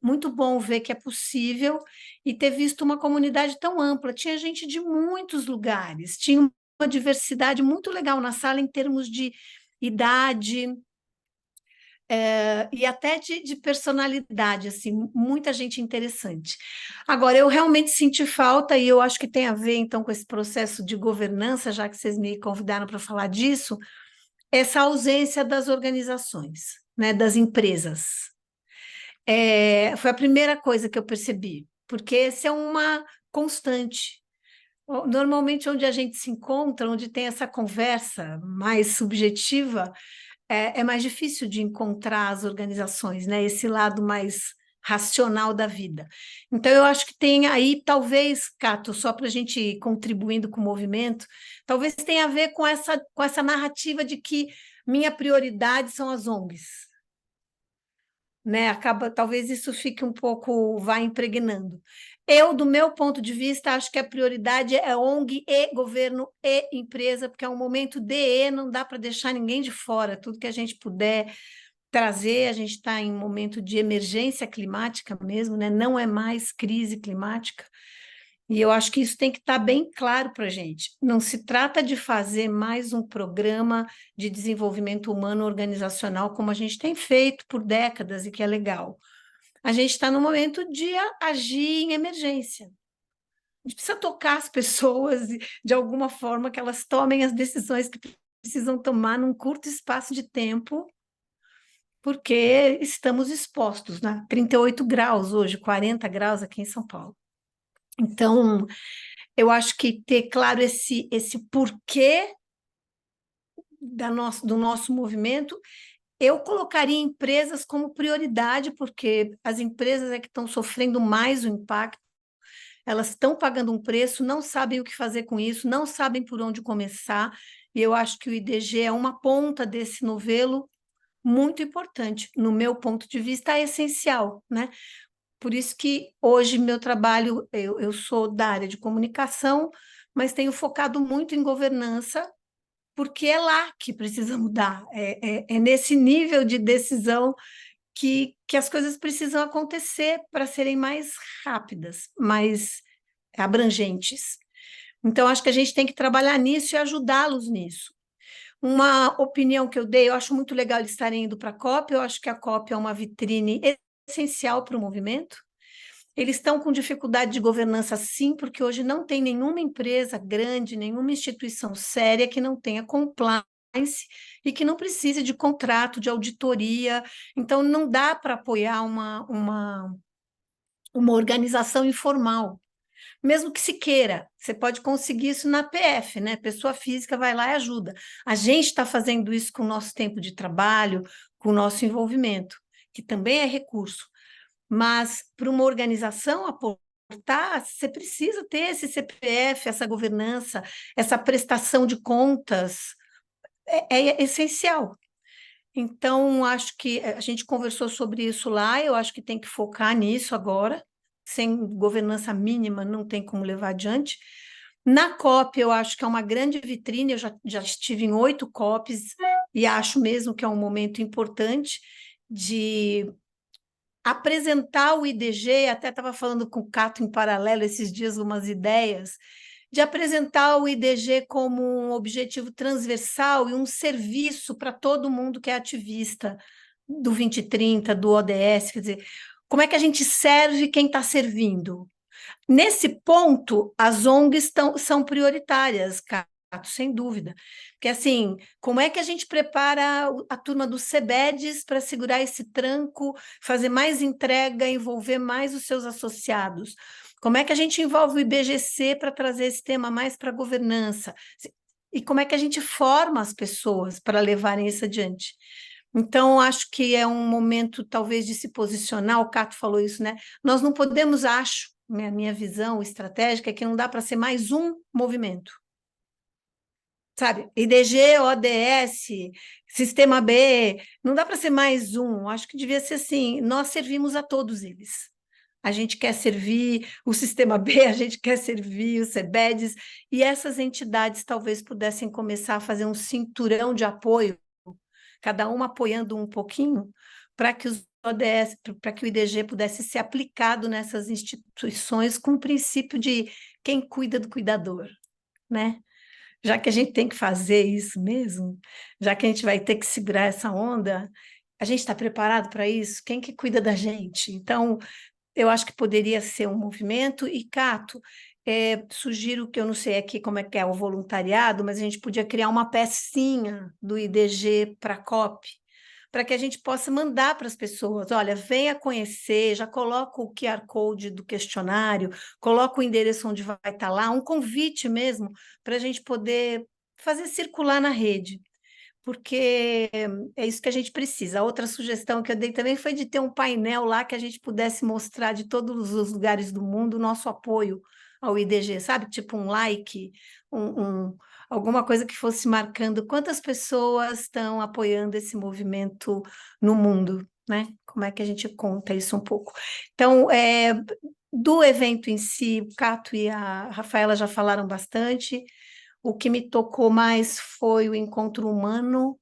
muito bom ver que é possível e ter visto uma comunidade tão ampla. Tinha gente de muitos lugares, tinha uma diversidade muito legal na sala em termos de idade, e até de personalidade, assim, muita gente interessante. Agora, eu realmente senti falta, e eu acho que tem a ver, então, com esse processo de governança, já que vocês me convidaram para falar disso, essa ausência das organizações, né, das empresas. Foi a primeira coisa que eu percebi, porque essa é uma constante. Normalmente, onde a gente se encontra, onde tem essa conversa mais subjetiva, é mais difícil de encontrar as organizações, né? Esse lado mais racional da vida. Então, eu acho que tem aí, talvez, Cato, só para a gente ir contribuindo com o movimento, talvez tenha a ver com essa narrativa de que minha prioridade são as ONGs, né? Talvez isso fique um pouco, vá impregnando. Eu, do meu ponto de vista, acho que a prioridade é ONG e governo e empresa, porque é um momento não dá para deixar ninguém de fora, tudo que a gente puder trazer, a gente está em um momento de emergência climática mesmo, né? Não é mais crise climática, e eu acho que isso tem que estar bem claro para a gente. Não se trata de fazer mais um programa de desenvolvimento humano organizacional, como a gente tem feito por décadas e que é legal. A gente está no momento de agir em emergência. A gente precisa tocar as pessoas de alguma forma que elas tomem as decisões que precisam tomar num curto espaço de tempo, porque estamos expostos, né? 38 graus hoje, 40 graus aqui em São Paulo. Então, eu acho que ter claro esse porquê do nosso movimento, eu colocaria empresas como prioridade, porque as empresas é que estão sofrendo mais o impacto, elas estão pagando um preço, não sabem o que fazer com isso, não sabem por onde começar, e eu acho que o IDG é uma ponta desse novelo muito importante, no meu ponto de vista, é essencial, né? Por isso que hoje meu trabalho, eu sou da área de comunicação, mas tenho focado muito em governança, porque é lá que precisa mudar, é nesse nível de decisão que as coisas precisam acontecer para serem mais rápidas, mais abrangentes. Então, acho que a gente tem que trabalhar nisso e ajudá-los nisso. Uma opinião que eu dei, eu acho muito legal eles estarem indo para a COP, eu acho que a COP é uma vitrine essencial para o movimento. Eles estão com dificuldade de governança, sim, porque hoje não tem nenhuma empresa grande, nenhuma instituição séria que não tenha compliance e que não precise de contrato, de auditoria. Então, não dá para apoiar uma organização informal. Mesmo que se queira, você pode conseguir isso na PF, né? Pessoa física vai lá e ajuda. A gente está fazendo isso com o nosso tempo de trabalho, com o nosso envolvimento, que também é recurso. Mas para uma organização aportar, você precisa ter esse CPF, essa governança, essa prestação de contas, é essencial. Então, acho que a gente conversou sobre isso lá, eu acho que tem que focar nisso agora. Sem governança mínima, não tem como levar adiante. Na COP, eu acho que é uma grande vitrine, eu já estive em 8 COPs e acho mesmo que é um momento importante de apresentar o IDG, até estava falando com o Cato em paralelo esses dias umas ideias, de apresentar o IDG como um objetivo transversal e um serviço para todo mundo que é ativista do 2030, do ODS, quer dizer, como é que a gente serve quem está servindo? Nesse ponto, as ONGs são prioritárias, Cato, sem dúvida. Porque, assim, como é que a gente prepara a turma dos CEBEDs para segurar esse tranco, fazer mais entrega, envolver mais os seus associados? Como é que a gente envolve o IBGC para trazer esse tema mais para a governança? E como é que a gente forma as pessoas para levarem isso adiante? Então, acho que é um momento, talvez, de se posicionar, o Cato falou isso, né? Nós não podemos, acho, minha visão estratégica é que não dá para ser mais um movimento. Sabe? IDG, ODS, Sistema B, não dá para ser mais um. Acho que devia ser assim, nós servimos a todos eles. A gente quer servir o Sistema B, a gente quer servir os CEBEDs, e essas entidades talvez pudessem começar a fazer um cinturão de apoio, cada uma apoiando um pouquinho, para que os ODS, para que o IDG pudesse ser aplicado nessas instituições com o princípio de quem cuida do cuidador, né? Já que a gente tem que fazer isso mesmo, já que a gente vai ter que segurar essa onda, a gente está preparado para isso? Quem que cuida da gente? Então, eu acho que poderia ser um movimento, e Cato, sugiro que eu não sei aqui como é que é o voluntariado, mas a gente podia criar uma pecinha do IDG para a COP, para que a gente possa mandar para as pessoas, olha, venha conhecer, já coloca o QR Code do questionário, coloca o endereço onde vai estar lá, um convite mesmo, para a gente poder fazer circular na rede, porque é isso que a gente precisa. A outra sugestão que eu dei também foi de ter um painel lá que a gente pudesse mostrar de todos os lugares do mundo o nosso apoio ao IDG, sabe? Tipo um like, alguma coisa que fosse marcando quantas pessoas estão apoiando esse movimento no mundo, né? Como é que a gente conta isso um pouco? Então, do evento em si, o Cato e a Rafaela já falaram bastante. O que me tocou mais foi o encontro humano.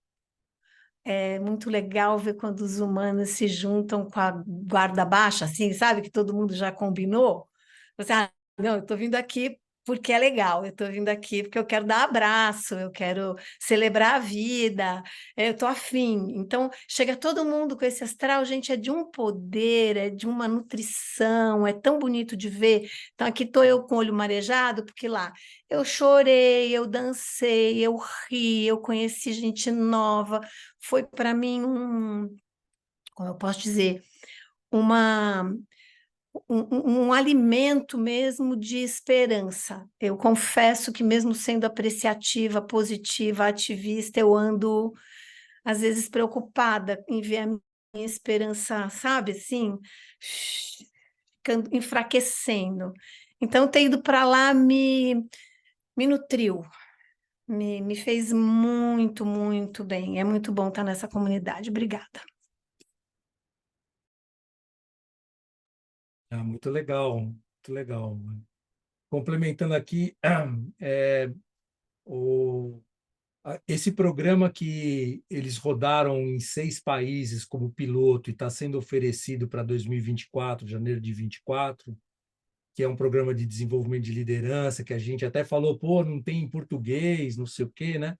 É muito legal ver quando os humanos se juntam com a guarda baixa, assim, sabe? Que todo mundo já combinou. Você, não, eu estou vindo aqui porque é legal, eu estou vindo aqui porque eu quero dar abraço, eu quero celebrar a vida, eu estou afim. Então, chega todo mundo com esse astral, gente, é de um poder, é de uma nutrição, é tão bonito de ver. Então, aqui estou eu com o olho marejado, porque lá eu chorei, eu dancei, eu ri, eu conheci gente nova. Foi para mim como eu posso dizer, uma um alimento mesmo de esperança. Eu confesso que mesmo sendo apreciativa, positiva, ativista, eu ando às vezes preocupada em ver a minha esperança, sabe, assim, ficando, enfraquecendo. Então, ter ido para lá me nutriu, me fez muito, muito bem. É muito bom estar nessa comunidade. Obrigada. Ah, muito legal, muito legal. complementando aqui, esse programa que eles rodaram em 6 países como piloto e está sendo oferecido para 2024, janeiro de 24, que é um programa de desenvolvimento de liderança, que a gente até falou, pô, não tem em português, não sei o quê, né?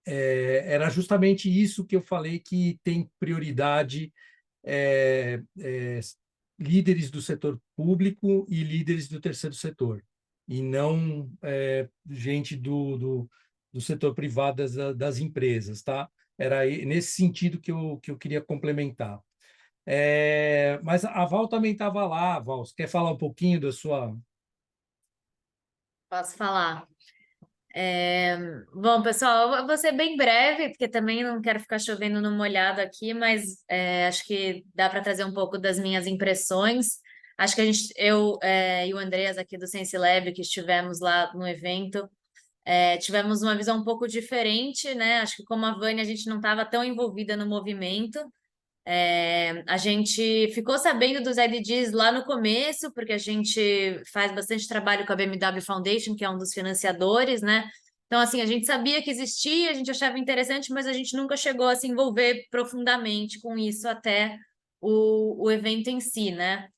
Era justamente isso que eu falei que tem prioridade, líderes do setor público e líderes do terceiro setor, e não gente do setor privado das empresas, tá? Era nesse sentido que eu queria complementar. Mas a Val também estava lá. Val, você quer falar um pouquinho da sua... Posso falar? Bom, pessoal, eu vou ser bem breve, porque também não quero ficar chovendo no molhado aqui, mas acho que dá para trazer um pouco das minhas impressões. Acho que eu e o Andreas aqui do Sense Lab, que estivemos lá no evento, tivemos uma visão um pouco diferente, né? Acho que como a Vânia, a gente não estava tão envolvida no movimento. A gente ficou sabendo dos IDGs lá no começo, porque a gente faz bastante trabalho com a BMW Foundation, que é um dos financiadores, né? Então, assim, a gente sabia que existia, a gente achava interessante, mas a gente nunca chegou a se envolver profundamente com isso até o evento em si, né?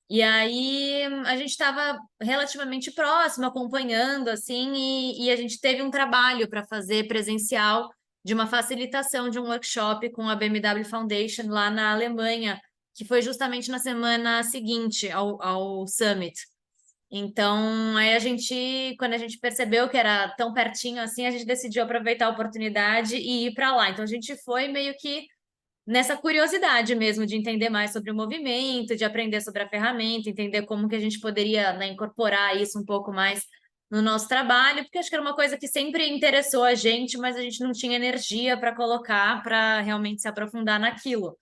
E aí a gente estava relativamente próximo, acompanhando, assim, e a gente teve um trabalho para fazer presencial de uma facilitação de um workshop com a BMW Foundation lá na Alemanha, que foi justamente na semana seguinte ao Summit. Então, aí quando a gente percebeu que era tão pertinho assim, a gente decidiu aproveitar a oportunidade e ir para lá. Então, a gente foi meio que nessa curiosidade mesmo de entender mais sobre o movimento, de aprender sobre a ferramenta, entender como que a gente poderia, né, incorporar isso um pouco mais no nosso trabalho, porque acho que era uma coisa que sempre interessou a gente, mas a gente não tinha energia para colocar, para realmente se aprofundar naquilo.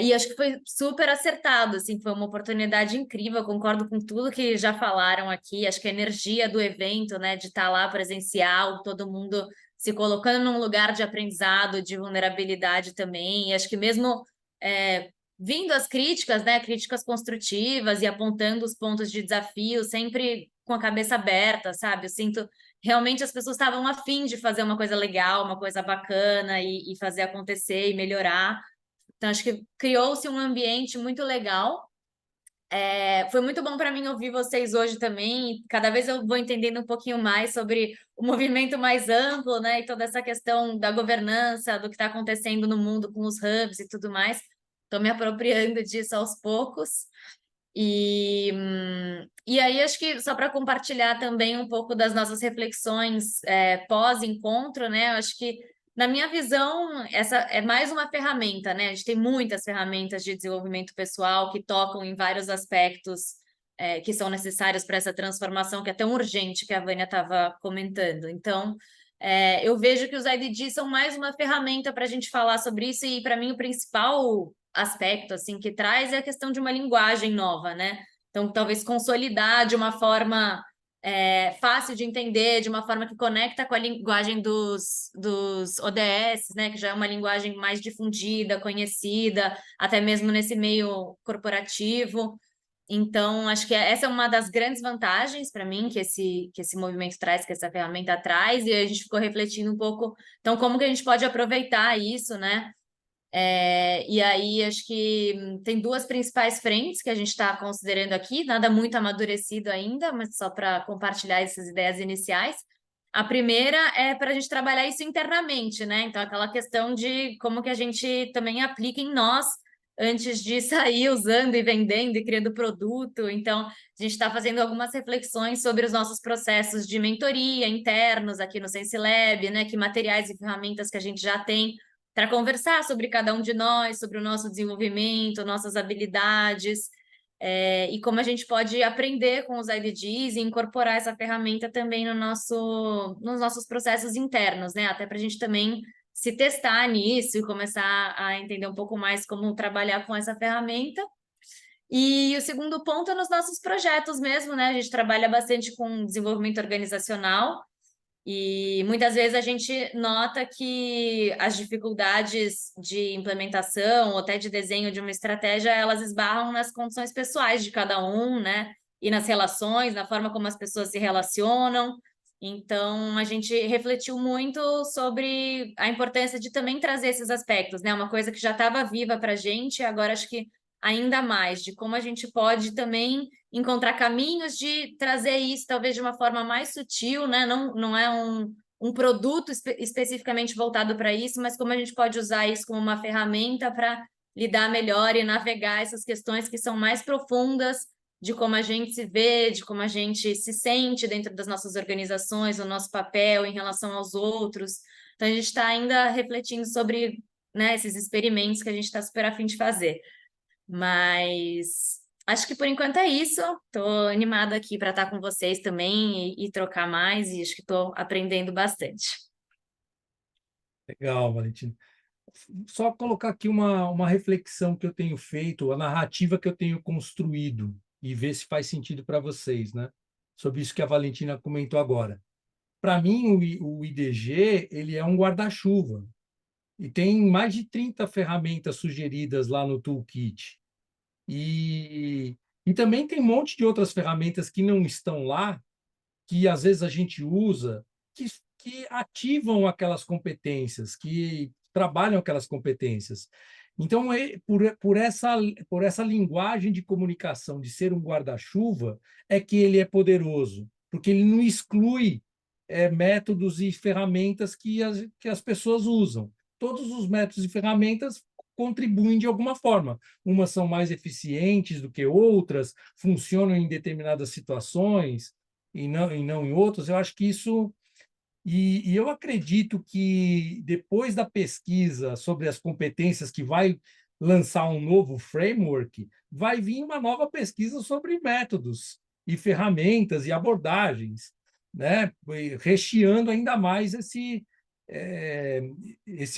E acho que foi super acertado, assim, foi uma oportunidade incrível, eu concordo com tudo que já falaram aqui, acho que a energia do evento, né, de estar lá presencial, todo mundo se colocando num lugar de aprendizado, de vulnerabilidade também, e acho que mesmo vindo as críticas, né, críticas construtivas e apontando os pontos de desafio, sempre com a cabeça aberta, sabe? Eu sinto realmente as pessoas estavam a fim de fazer uma coisa legal, uma coisa bacana e fazer acontecer e melhorar. Então, acho que criou-se um ambiente muito legal. Foi muito bom para mim ouvir vocês hoje também. E cada vez eu vou entendendo um pouquinho mais sobre o movimento mais amplo, né? E toda essa questão da governança, do que está acontecendo no mundo com os hubs e tudo mais. Estou me apropriando disso aos poucos. E aí, acho que só para compartilhar também um pouco das nossas reflexões pós-encontro, né? Eu acho que, na minha visão, essa é mais uma ferramenta, né? A gente tem muitas ferramentas de desenvolvimento pessoal que tocam em vários aspectos que são necessários para essa transformação que é tão urgente que a Vânia estava comentando. Então, eu vejo que os IDGs são mais uma ferramenta para a gente falar sobre isso, e para mim o principal aspecto assim que traz é a questão de uma linguagem nova, né? Então, talvez consolidar de uma forma fácil de entender, de uma forma que conecta com a linguagem dos ODS, né? Que já é uma linguagem mais difundida, conhecida, até mesmo nesse meio corporativo. Então, acho que essa é uma das grandes vantagens para mim que esse movimento traz, que essa ferramenta traz, e a gente ficou refletindo um pouco, então, como que a gente pode aproveitar isso, né? E aí, acho que tem duas principais frentes que a gente está considerando aqui, nada muito amadurecido ainda, mas só para compartilhar essas ideias iniciais. A primeira é para a gente trabalhar isso internamente, né? Então, aquela questão de como que a gente também aplica em nós antes de sair usando e vendendo e criando produto. Então, a gente está fazendo algumas reflexões sobre os nossos processos de mentoria internos aqui no Sense Lab, né? Que materiais e ferramentas que a gente já tem para conversar sobre cada um de nós, sobre o nosso desenvolvimento, nossas habilidades, e como a gente pode aprender com os IDGs e incorporar essa ferramenta também nos nossos processos internos, né? Até para a gente também se testar nisso e começar a entender um pouco mais como trabalhar com essa ferramenta. E o segundo ponto é nos nossos projetos mesmo, né? A gente trabalha bastante com desenvolvimento organizacional, E muitas vezes a gente nota que as dificuldades de implementação ou até de desenho de uma estratégia, elas esbarram nas condições pessoais de cada um, né? E nas relações, na forma como as pessoas se relacionam. Então, a gente refletiu muito sobre a importância de também trazer esses aspectos, né? Uma coisa que já estava viva para a gente, agora acho que ainda mais, de como a gente pode também encontrar caminhos de trazer isso, talvez de uma forma mais sutil, né? Não é um produto especificamente voltado para isso, mas como a gente pode usar isso como uma ferramenta para lidar melhor e navegar essas questões que são mais profundas de como a gente se vê, de como a gente se sente dentro das nossas organizações, o nosso papel em relação aos outros. Então, a gente está ainda refletindo sobre, né, esses experimentos que a gente está super afim de fazer. Mas acho que por enquanto é isso. Estou animada aqui para estar com vocês também e trocar mais, e acho que estou aprendendo bastante. Legal, Valentina. Só colocar aqui uma reflexão que eu tenho feito, a narrativa que eu tenho construído, e ver se faz sentido para vocês, né? Sobre isso que a Valentina comentou agora. Para mim, o IDG ele é um guarda-chuva, e tem mais de 30 ferramentas sugeridas lá no toolkit. E também tem um monte de outras ferramentas que não estão lá, que às vezes a gente usa, que ativam aquelas competências, que trabalham aquelas competências. Então, por essa linguagem de comunicação de ser um guarda-chuva, é que ele é poderoso, porque ele não exclui métodos e ferramentas que as pessoas usam. Todos os métodos e ferramentas contribuem de alguma forma. Umas são mais eficientes do que outras, funcionam em determinadas situações e não em outras. Eu acho que isso... E eu acredito que depois da pesquisa sobre as competências que vai lançar um novo framework, vai vir uma nova pesquisa sobre métodos e ferramentas e abordagens, né? Recheando ainda mais esse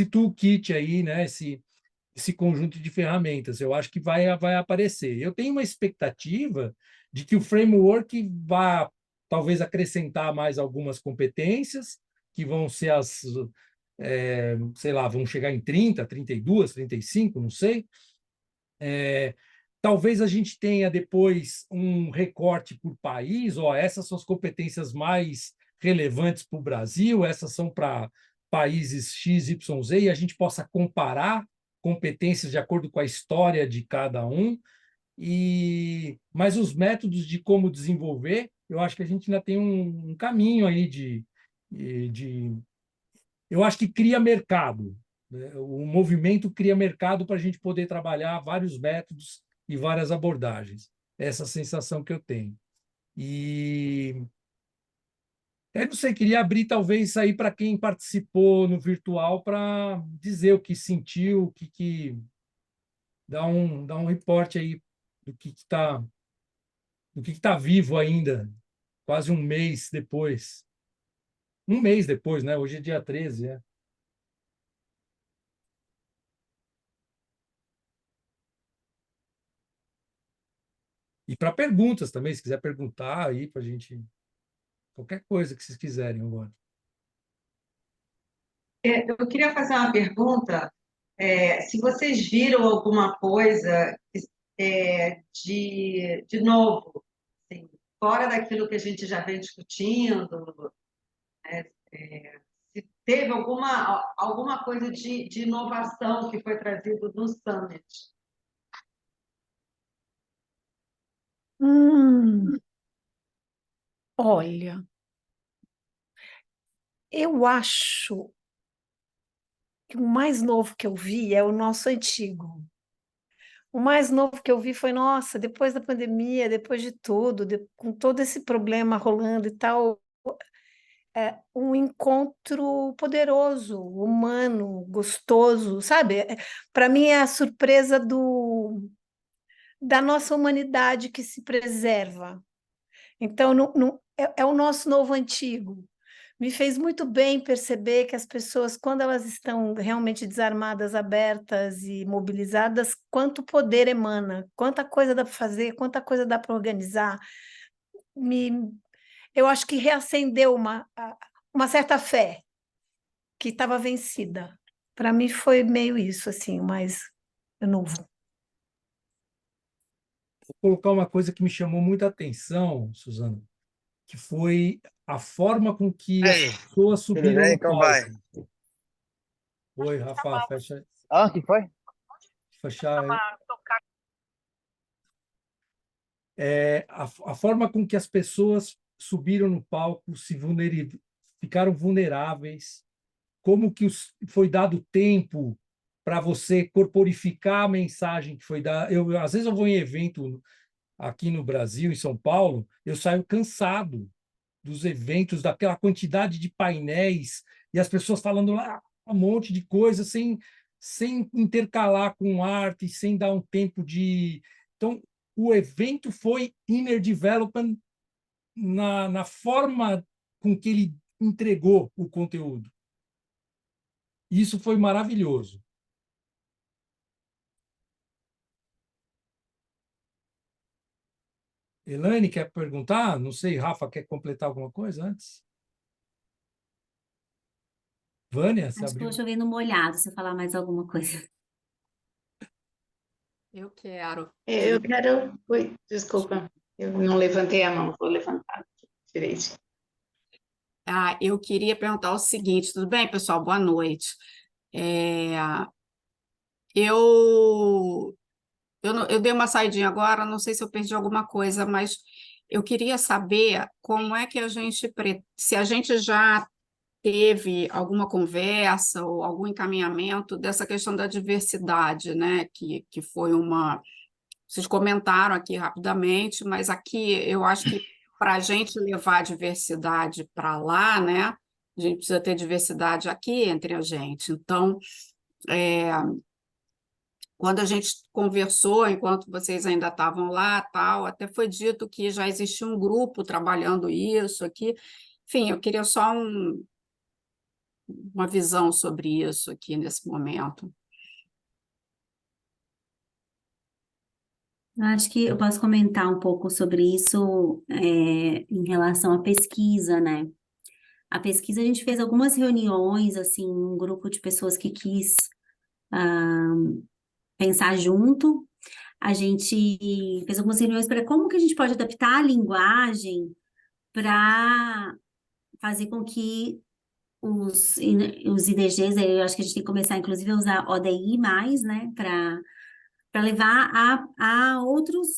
toolkit aí, né? Esse conjunto de ferramentas. Eu acho que vai aparecer. Eu tenho uma expectativa de que o framework vá talvez acrescentar mais algumas competências, que vão ser sei lá, vão chegar em 30, 32, 35, não sei. Talvez a gente tenha depois um recorte por país, ó, essas são as competências mais relevantes para o Brasil, essas são para países X, Y, Z, e a gente possa comparar competências de acordo com a história de cada um. Mas os métodos de como desenvolver, eu acho que a gente ainda tem um caminho aí eu acho que cria mercado, né? O movimento cria mercado para a gente poder trabalhar vários métodos e várias abordagens. Essa sensação que eu tenho. E eu não sei, queria abrir talvez aí para quem participou no virtual para dizer o que sentiu, dá um reporte aí do que está vivo ainda, quase um mês depois. Um mês depois, né? Hoje é dia 13, é. E para perguntas também, se quiser perguntar aí para a gente, qualquer coisa que vocês quiserem agora. Eu queria fazer uma pergunta, se vocês viram alguma coisa de novo, assim, fora daquilo que a gente já vem discutindo, né, se teve alguma coisa de inovação que foi trazido no Summit. Olha, eu acho que o mais novo que eu vi é o nosso antigo. O mais novo que eu vi foi, nossa, depois da pandemia, depois de tudo, com todo esse problema rolando e tal, um encontro poderoso, humano, gostoso, sabe? Para mim é a surpresa da nossa humanidade que se preserva. Então, é o nosso novo antigo. Me fez muito bem perceber que as pessoas, quando elas estão realmente desarmadas, abertas e mobilizadas, quanto poder emana, quanta coisa dá para fazer, quanta coisa dá para organizar. Eu acho que reacendeu uma certa fé que estava vencida. Para mim foi meio isso, assim, mas novo. Vou colocar uma coisa que me chamou muita atenção, Suzana, que foi a forma com que as Ei, pessoas tudo subiram bem? no Como vai? palco. Oi, Rafa, fecha, Ah, que foi? fechar. A forma com que as pessoas subiram no palco, ficaram vulneráveis, como que foi dado tempo para você corporificar a mensagem que foi dada. Às vezes eu vou em evento aqui no Brasil, em São Paulo, eu saio cansado dos eventos, daquela quantidade de painéis e as pessoas falando lá um monte de coisa sem intercalar com arte, sem dar um tempo de. Então, o evento foi inner development na forma com que ele entregou o conteúdo. Isso foi maravilhoso. Elaine, quer perguntar? Não sei, Rafa, quer completar alguma coisa antes? Vânia, você Acho que eu abriu? vou chover no molhado se eu falar mais alguma coisa. Eu quero. Eu quero. Oi, desculpa, eu não levantei a mão, vou levantar direito. Eu queria perguntar o seguinte, tudo bem, pessoal? Boa noite. É, eu, eu dei uma saidinha agora, não sei se eu perdi alguma coisa, mas eu queria saber como é que se a gente já teve alguma conversa ou algum encaminhamento dessa questão da diversidade, né? Que foi uma. Vocês comentaram aqui rapidamente, mas aqui eu acho que para a gente levar a diversidade para lá, né? A gente precisa ter diversidade aqui entre a gente. Então, quando a gente conversou, enquanto vocês ainda estavam lá, tal, até foi dito que já existia um grupo trabalhando isso aqui. Enfim, eu queria só uma visão sobre isso aqui nesse momento. Eu acho que eu posso comentar um pouco sobre isso em relação à pesquisa, né? A pesquisa, a gente fez algumas reuniões, assim, um grupo de pessoas que quis pensar junto. A gente fez algumas reuniões para como que a gente pode adaptar a linguagem para fazer com que os IDGs, eu acho que a gente tem que começar, inclusive, a usar ODI mais, né, para levar a outros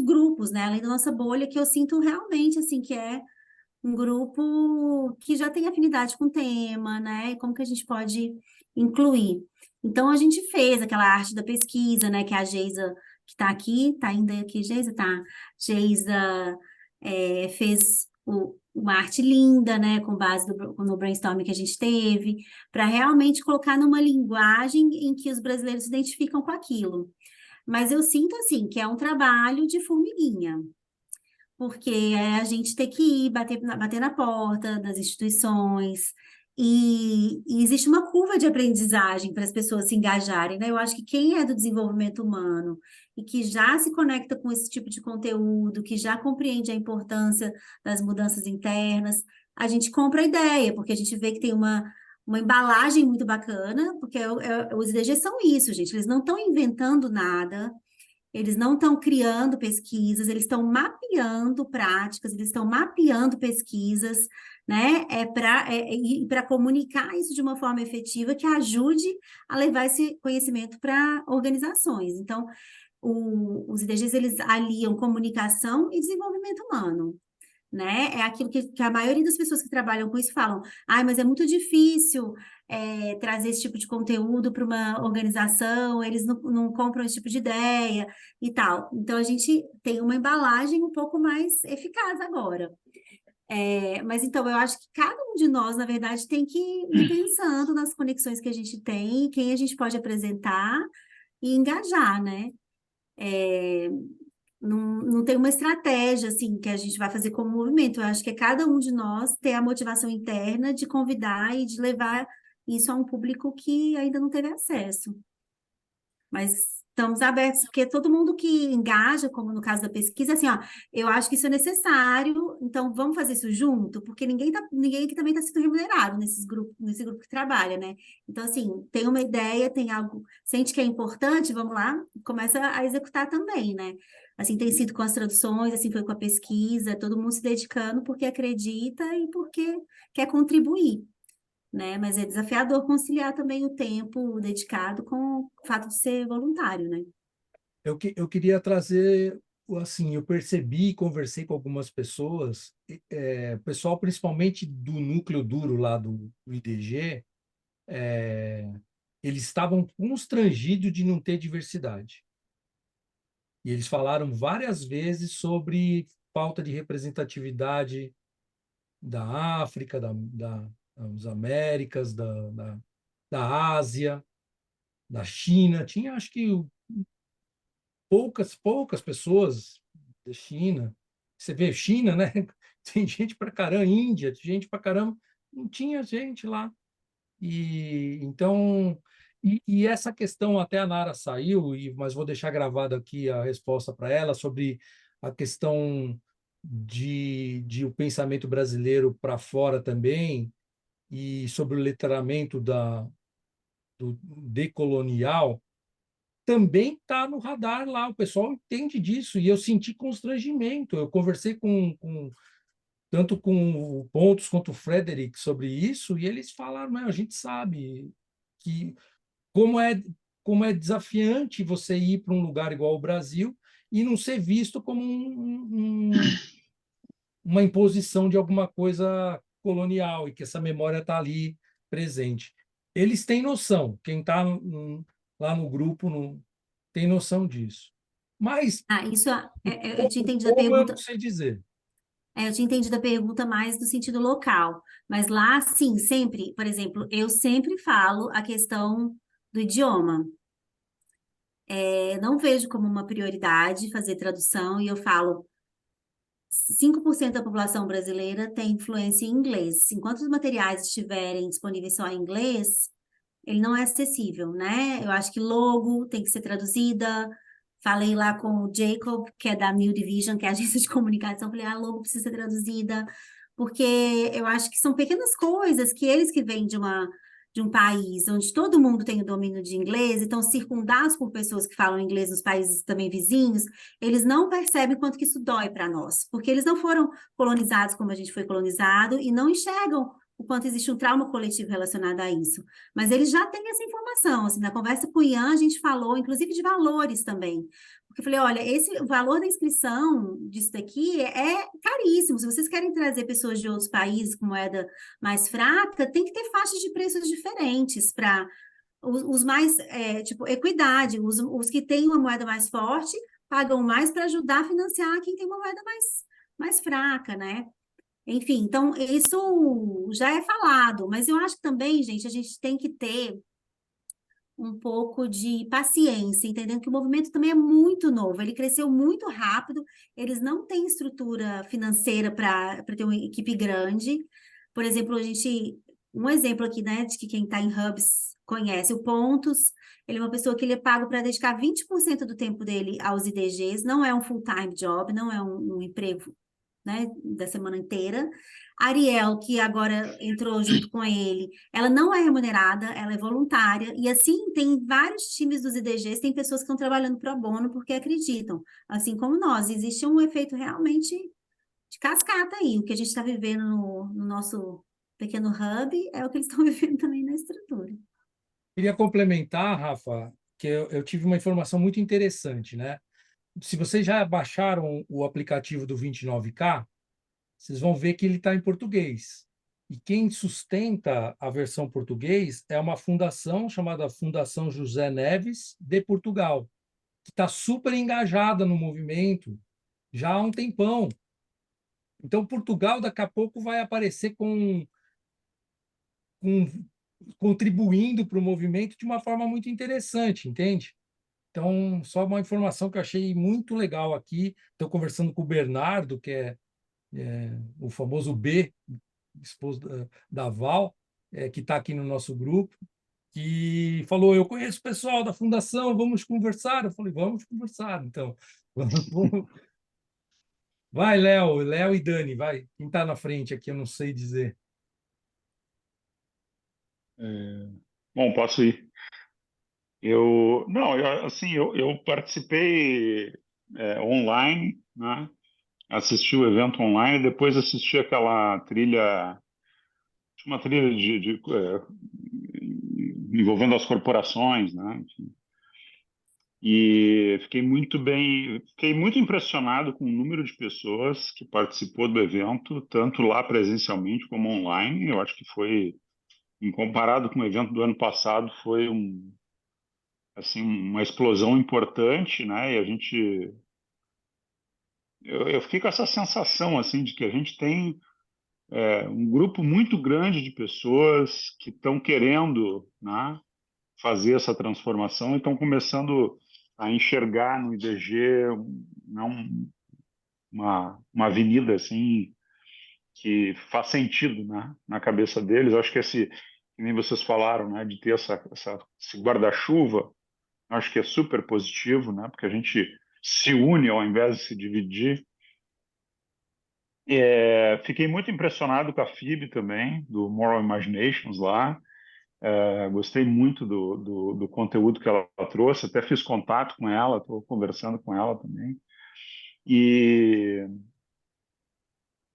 grupos, né, além da nossa bolha, que eu sinto realmente, assim, que é um grupo que já tem afinidade com o tema, né, e como que a gente pode incluir. Então, a gente fez aquela arte da pesquisa, né, que a Geisa, que está aqui, está ainda aqui, Geisa, tá? Geisa fez uma arte linda, né, com base no brainstorming que a gente teve, para realmente colocar numa linguagem em que os brasileiros se identificam com aquilo. Mas eu sinto, assim, que é um trabalho de formiguinha, porque a gente tem que ir bater na porta das instituições, e existe uma curva de aprendizagem para as pessoas se engajarem, né? Eu acho que quem é do desenvolvimento humano e que já se conecta com esse tipo de conteúdo, que já compreende a importância das mudanças internas, a gente compra a ideia, porque a gente vê que tem uma embalagem muito bacana, porque os IDGs são isso, gente, eles não estão inventando nada, eles não estão criando pesquisas, eles estão mapeando práticas, eles estão mapeando pesquisas, né? Para comunicar isso de uma forma efetiva que ajude a levar esse conhecimento para organizações. Então, os IDGs, eles aliam comunicação e desenvolvimento humano, né? É aquilo que a maioria das pessoas que trabalham com isso falam, mas é muito difícil trazer esse tipo de conteúdo para uma organização, eles não compram esse tipo de ideia e tal. Então, a gente tem uma embalagem um pouco mais eficaz agora. Mas então, eu acho que cada um de nós, na verdade, tem que ir pensando nas conexões que a gente tem, quem a gente pode apresentar e engajar, né? Não tem uma estratégia assim que a gente vai fazer como movimento. Eu acho que é cada um de nós ter a motivação interna de convidar e de levar isso a um público que ainda não teve acesso. Mas estamos abertos, porque todo mundo que engaja, como no caso da pesquisa, assim, ó, eu acho que isso é necessário, então vamos fazer isso junto, porque ninguém aqui também está sendo remunerado nesse grupo que trabalha, né? Então, assim, tem uma ideia, tem algo, sente que é importante, vamos lá, começa a executar também, né? Assim, tem sido com as traduções, assim, foi com a pesquisa, todo mundo se dedicando porque acredita e porque quer contribuir, né? Mas é desafiador conciliar também o tempo dedicado com o fato de ser voluntário, né? Eu queria trazer, assim, eu percebi, conversei com algumas pessoas, pessoal principalmente do núcleo duro lá do IDG, eles estavam constrangidos de não ter diversidade. E eles falaram várias vezes sobre falta de representatividade da África, das Américas, da Ásia, da China. Tinha, acho que, poucas pessoas da China. Você vê China, né? Tem gente para caramba, Índia, gente para caramba. Não tinha gente lá. E então, e essa questão até a Nara saiu, mas vou deixar gravado aqui a resposta para ela sobre a questão de o pensamento brasileiro para fora também e sobre o letramento do decolonial também está no radar lá, o pessoal entende disso, e eu senti constrangimento. Eu conversei tanto com o Pontos quanto o Frederick sobre isso, e eles falaram, a gente sabe que como é, como é desafiante você ir para um lugar igual o Brasil e não ser visto como uma imposição de alguma coisa colonial, e que essa memória está ali presente. Eles têm noção, quem está lá no grupo não tem noção disso. Mas Isso, eu tinha entendido a como eu não pergunta, sei dizer. eu tinha entendido a pergunta mais no sentido local, mas lá, sim, sempre, por exemplo, eu sempre falo a questão do idioma. Não vejo como uma prioridade fazer tradução, e eu falo, 5% da população brasileira tem influência em inglês. Enquanto os materiais estiverem disponíveis só em inglês, ele não é acessível, né? Eu acho que logo tem que ser traduzida. Falei lá com o Jacob, que é da New Division, que é a agência de comunicação. Falei, logo precisa ser traduzida, porque eu acho que são pequenas coisas que eles que vêm de um país onde todo mundo tem o domínio de inglês e estão circundados por pessoas que falam inglês nos países também vizinhos, eles não percebem quanto que isso dói para nós, porque eles não foram colonizados como a gente foi colonizado e não enxergam o quanto existe um trauma coletivo relacionado a isso. Mas eles já têm essa informação. Assim, na conversa com o Ian, a gente falou, inclusive, de valores também. Porque eu falei, olha, o valor da inscrição disso daqui é caríssimo. Se vocês querem trazer pessoas de outros países com moeda mais fraca, tem que ter faixas de preços diferentes para os mais, tipo, equidade. Os que têm uma moeda mais forte pagam mais para ajudar a financiar quem tem uma moeda mais fraca, né? Enfim, então isso já é falado, mas eu acho que também, gente, a gente tem que ter um pouco de paciência, entendendo que o movimento também é muito novo, ele cresceu muito rápido, eles não têm estrutura financeira para ter uma equipe grande. Por exemplo, um exemplo aqui, né, de que quem está em hubs conhece o Pontos, ele é uma pessoa que ele é pago para dedicar 20% do tempo dele aos IDGs, não é um full-time job, não é um emprego, né, da semana inteira. A Ariel, que agora entrou junto com ele, ela não é remunerada, ela é voluntária, e assim, tem vários times dos IDGs, tem pessoas que estão trabalhando pro bono porque acreditam, assim como nós. Existe um efeito realmente de cascata aí, o que a gente está vivendo no nosso pequeno hub é o que eles estão vivendo também na estrutura. Queria complementar, Rafa, que eu tive uma informação muito interessante, né? Se vocês já baixaram o aplicativo do 29K, vocês vão ver que ele está em português. E quem sustenta a versão português é uma fundação chamada Fundação José Neves de Portugal, que está super engajada no movimento já há um tempão. Então, Portugal daqui a pouco vai aparecer contribuindo para o movimento de uma forma muito interessante, entende? Então, só uma informação que eu achei muito legal aqui. Estou conversando com o Bernardo, que é o famoso B, esposo da Val, que está aqui no nosso grupo, que falou: eu conheço o pessoal da fundação, vamos conversar. Eu falei: vamos conversar, então. Vai, Léo e Dani, vai. Quem está na frente aqui, eu não sei dizer. Bom, posso ir. Eu participei online, né? Assisti o evento online, depois assisti aquela trilha, uma trilha envolvendo as corporações, né? Enfim. E fiquei muito impressionado com o número de pessoas que participou do evento, tanto lá presencialmente como online. Eu acho que foi, em comparado com o evento do ano passado, foi assim, uma explosão importante, né? E eu fiquei com essa sensação assim de que a gente tem um grupo muito grande de pessoas que estão querendo, né, fazer essa transformação e estão começando a enxergar no IDG uma avenida assim que faz sentido, né, na cabeça deles. Eu acho que que nem vocês falaram, né, de ter esse guarda-chuva, eu acho que é super positivo, né, porque a gente se une ao invés de se dividir. Fiquei muito impressionado com a FIB também, do Moral Imaginations lá. Gostei muito do conteúdo que ela trouxe, até fiz contato com ela, estou conversando com ela também. E,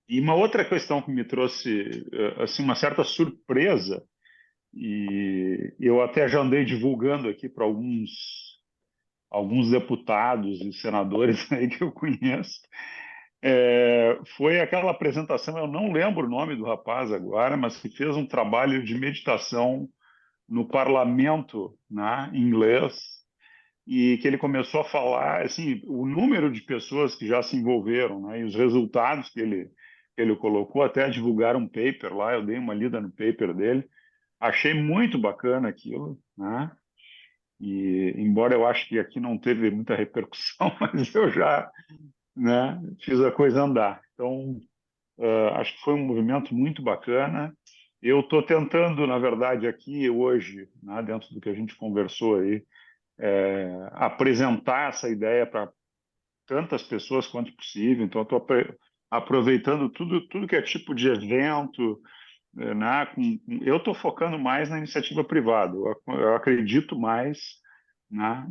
e uma outra questão que me trouxe assim, uma certa surpresa, e eu até já andei divulgando aqui para alguns deputados e senadores aí que eu conheço, foi aquela apresentação, eu não lembro o nome do rapaz agora, mas que fez um trabalho de meditação no parlamento, né, em inglês, e que ele começou a falar, assim, o número de pessoas que já se envolveram, né, e os resultados que ele colocou, até divulgar um paper lá, eu dei uma lida no paper dele, achei muito bacana aquilo, né, e embora eu ache que aqui não teve muita repercussão, mas eu já, né, fiz a coisa andar. Então, acho que foi um movimento muito bacana. Eu estou tentando, na verdade, aqui hoje, né, dentro do que a gente conversou aí, apresentar essa ideia para tantas pessoas quanto possível. Então, estou aproveitando tudo que é tipo de evento, né, eu estou focando mais na iniciativa privada. Eu acredito mais, né,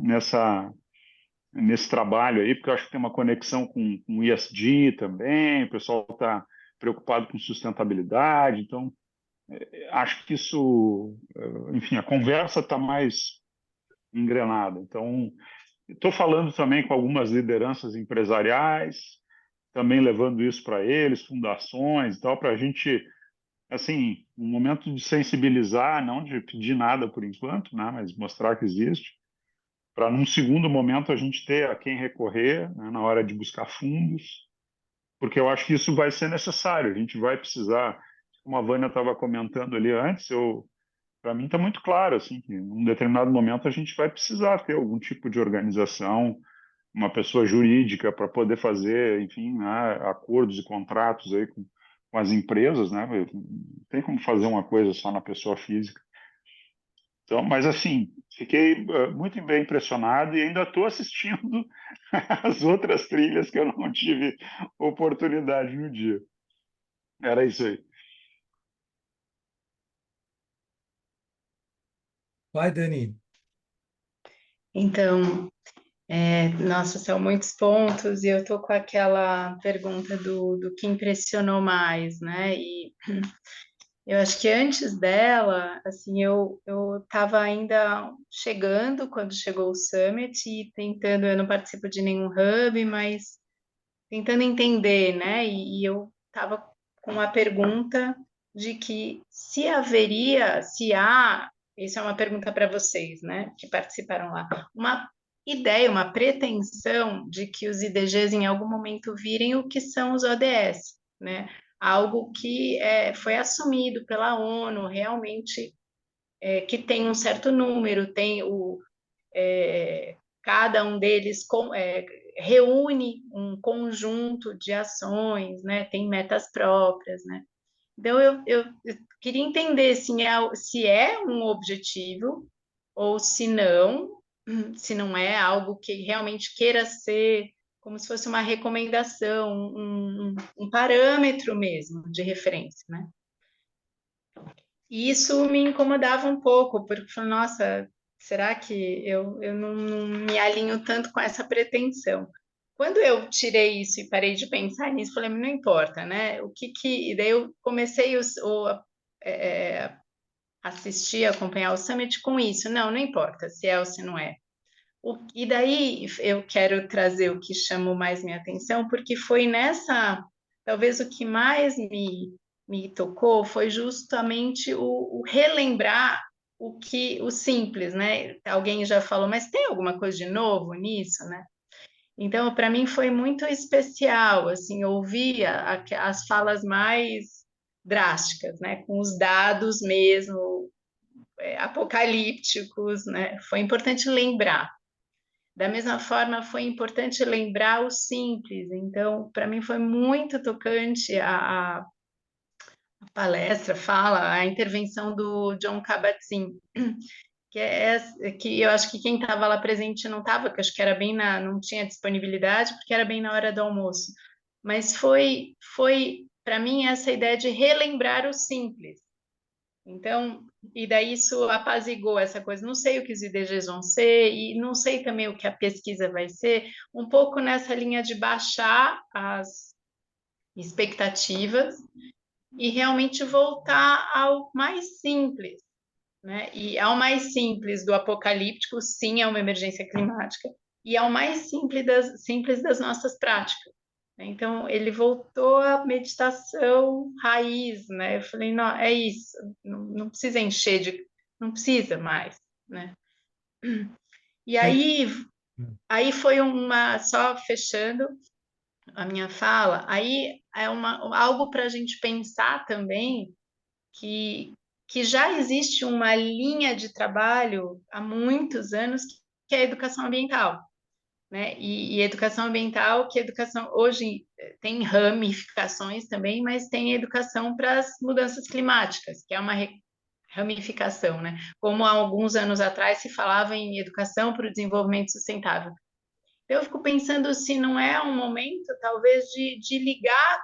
nesse trabalho aí, porque eu acho que tem uma conexão com o ESG também, o pessoal está preocupado com sustentabilidade, então acho que isso, enfim, a conversa está mais engrenada. Então, estou falando também com algumas lideranças empresariais, também levando isso para eles, fundações e tal, para a gente, assim, um momento de sensibilizar, não de pedir nada por enquanto, né, mas mostrar que existe, para num segundo momento a gente ter a quem recorrer, né, na hora de buscar fundos, porque eu acho que isso vai ser necessário, a gente vai precisar, como a Vânia estava comentando ali antes, para mim está muito claro assim, que em um determinado momento a gente vai precisar ter algum tipo de organização, uma pessoa jurídica para poder fazer, enfim, né, acordos e contratos aí com as empresas, né? Não tem como fazer uma coisa só na pessoa física. Então, mas assim, fiquei muito bem impressionado e ainda estou assistindo as outras trilhas que eu não tive oportunidade no dia. Era isso aí. Vai, Dani. Então, nossa, são muitos pontos e eu tô com aquela pergunta do que impressionou mais, né? E eu acho que antes dela, assim, eu estava ainda chegando quando chegou o Summit e tentando, eu não participo de nenhum hub, mas tentando entender, né? E eu estava com uma pergunta de que se há, isso é uma pergunta para vocês, né, que participaram lá, uma ideia, uma pretensão de que os IDGs em algum momento virem o que são os ODS, né? Algo que foi assumido pela ONU, realmente, que tem um certo número, tem cada um deles reúne um conjunto de ações, né? Tem metas próprias, né? Então, eu queria entender se é um objetivo ou se não é algo que realmente queira ser como se fosse uma recomendação, um parâmetro mesmo de referência, né? E isso me incomodava um pouco, porque eu falei, nossa, será que eu não me alinho tanto com essa pretensão? Quando eu tirei isso e parei de pensar nisso, falei, não importa, né? E daí eu comecei é, assistir, acompanhar o Summit com isso. Não importa se é ou se não é. E daí eu quero trazer o que chamou mais minha atenção, porque foi talvez o que mais me tocou foi justamente o relembrar o simples, né? Alguém já falou, mas tem alguma coisa de novo nisso, né? Então, para mim foi muito especial, assim, ouvir as falas mais drásticas, né? Com os dados mesmo, apocalípticos, né? Foi importante lembrar. Da mesma forma, foi importante lembrar o simples. Então, para mim foi muito tocante a palestra, a intervenção do John Kabat-Zinn, que eu acho que quem estava lá presente não estava, porque acho que era não tinha disponibilidade, porque era bem na hora do almoço. Mas foi para mim essa ideia de relembrar o simples. Então, e daí isso apaziguou essa coisa. Não sei o que os IDGs vão ser e não sei também o que a pesquisa vai ser, um pouco nessa linha de baixar as expectativas e realmente voltar ao mais simples, né? E ao mais simples do apocalíptico, sim, é uma emergência climática, e ao mais simples das nossas práticas. Então, ele voltou à meditação raiz, né? Eu falei, não, é isso, não precisa não precisa mais, né? E aí foi só fechando a minha fala, aí é algo para a gente pensar também que já existe uma linha de trabalho há muitos anos que é a educação ambiental, né? E educação ambiental, que educação hoje tem ramificações também, mas tem educação para as mudanças climáticas, que é uma ramificação, né? Como há alguns anos atrás se falava em educação para o desenvolvimento sustentável. Eu fico pensando se não é um momento, talvez, de ligar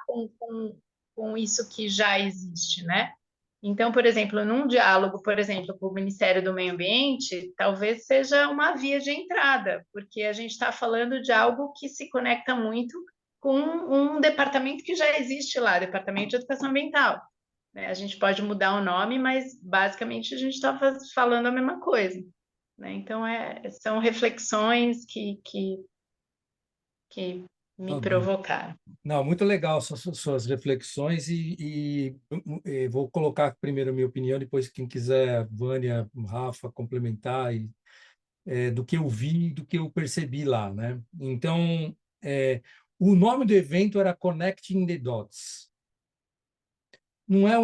com isso que já existe, né? Então, por exemplo, num diálogo, por exemplo, com o Ministério do Meio Ambiente, talvez seja uma via de entrada, porque a gente está falando de algo que se conecta muito com um departamento que já existe lá, Departamento de Educação Ambiental, né? A gente pode mudar o nome, mas basicamente a gente está falando a mesma coisa, né? Então, são reflexões que me Tá bom. provocaram. Não, muito legal suas reflexões vou colocar primeiro a minha opinião, depois quem quiser, Vânia, Rafa, complementar do que eu vi, do que eu percebi lá, né? Então, o nome do evento era Connecting the Dots. Não é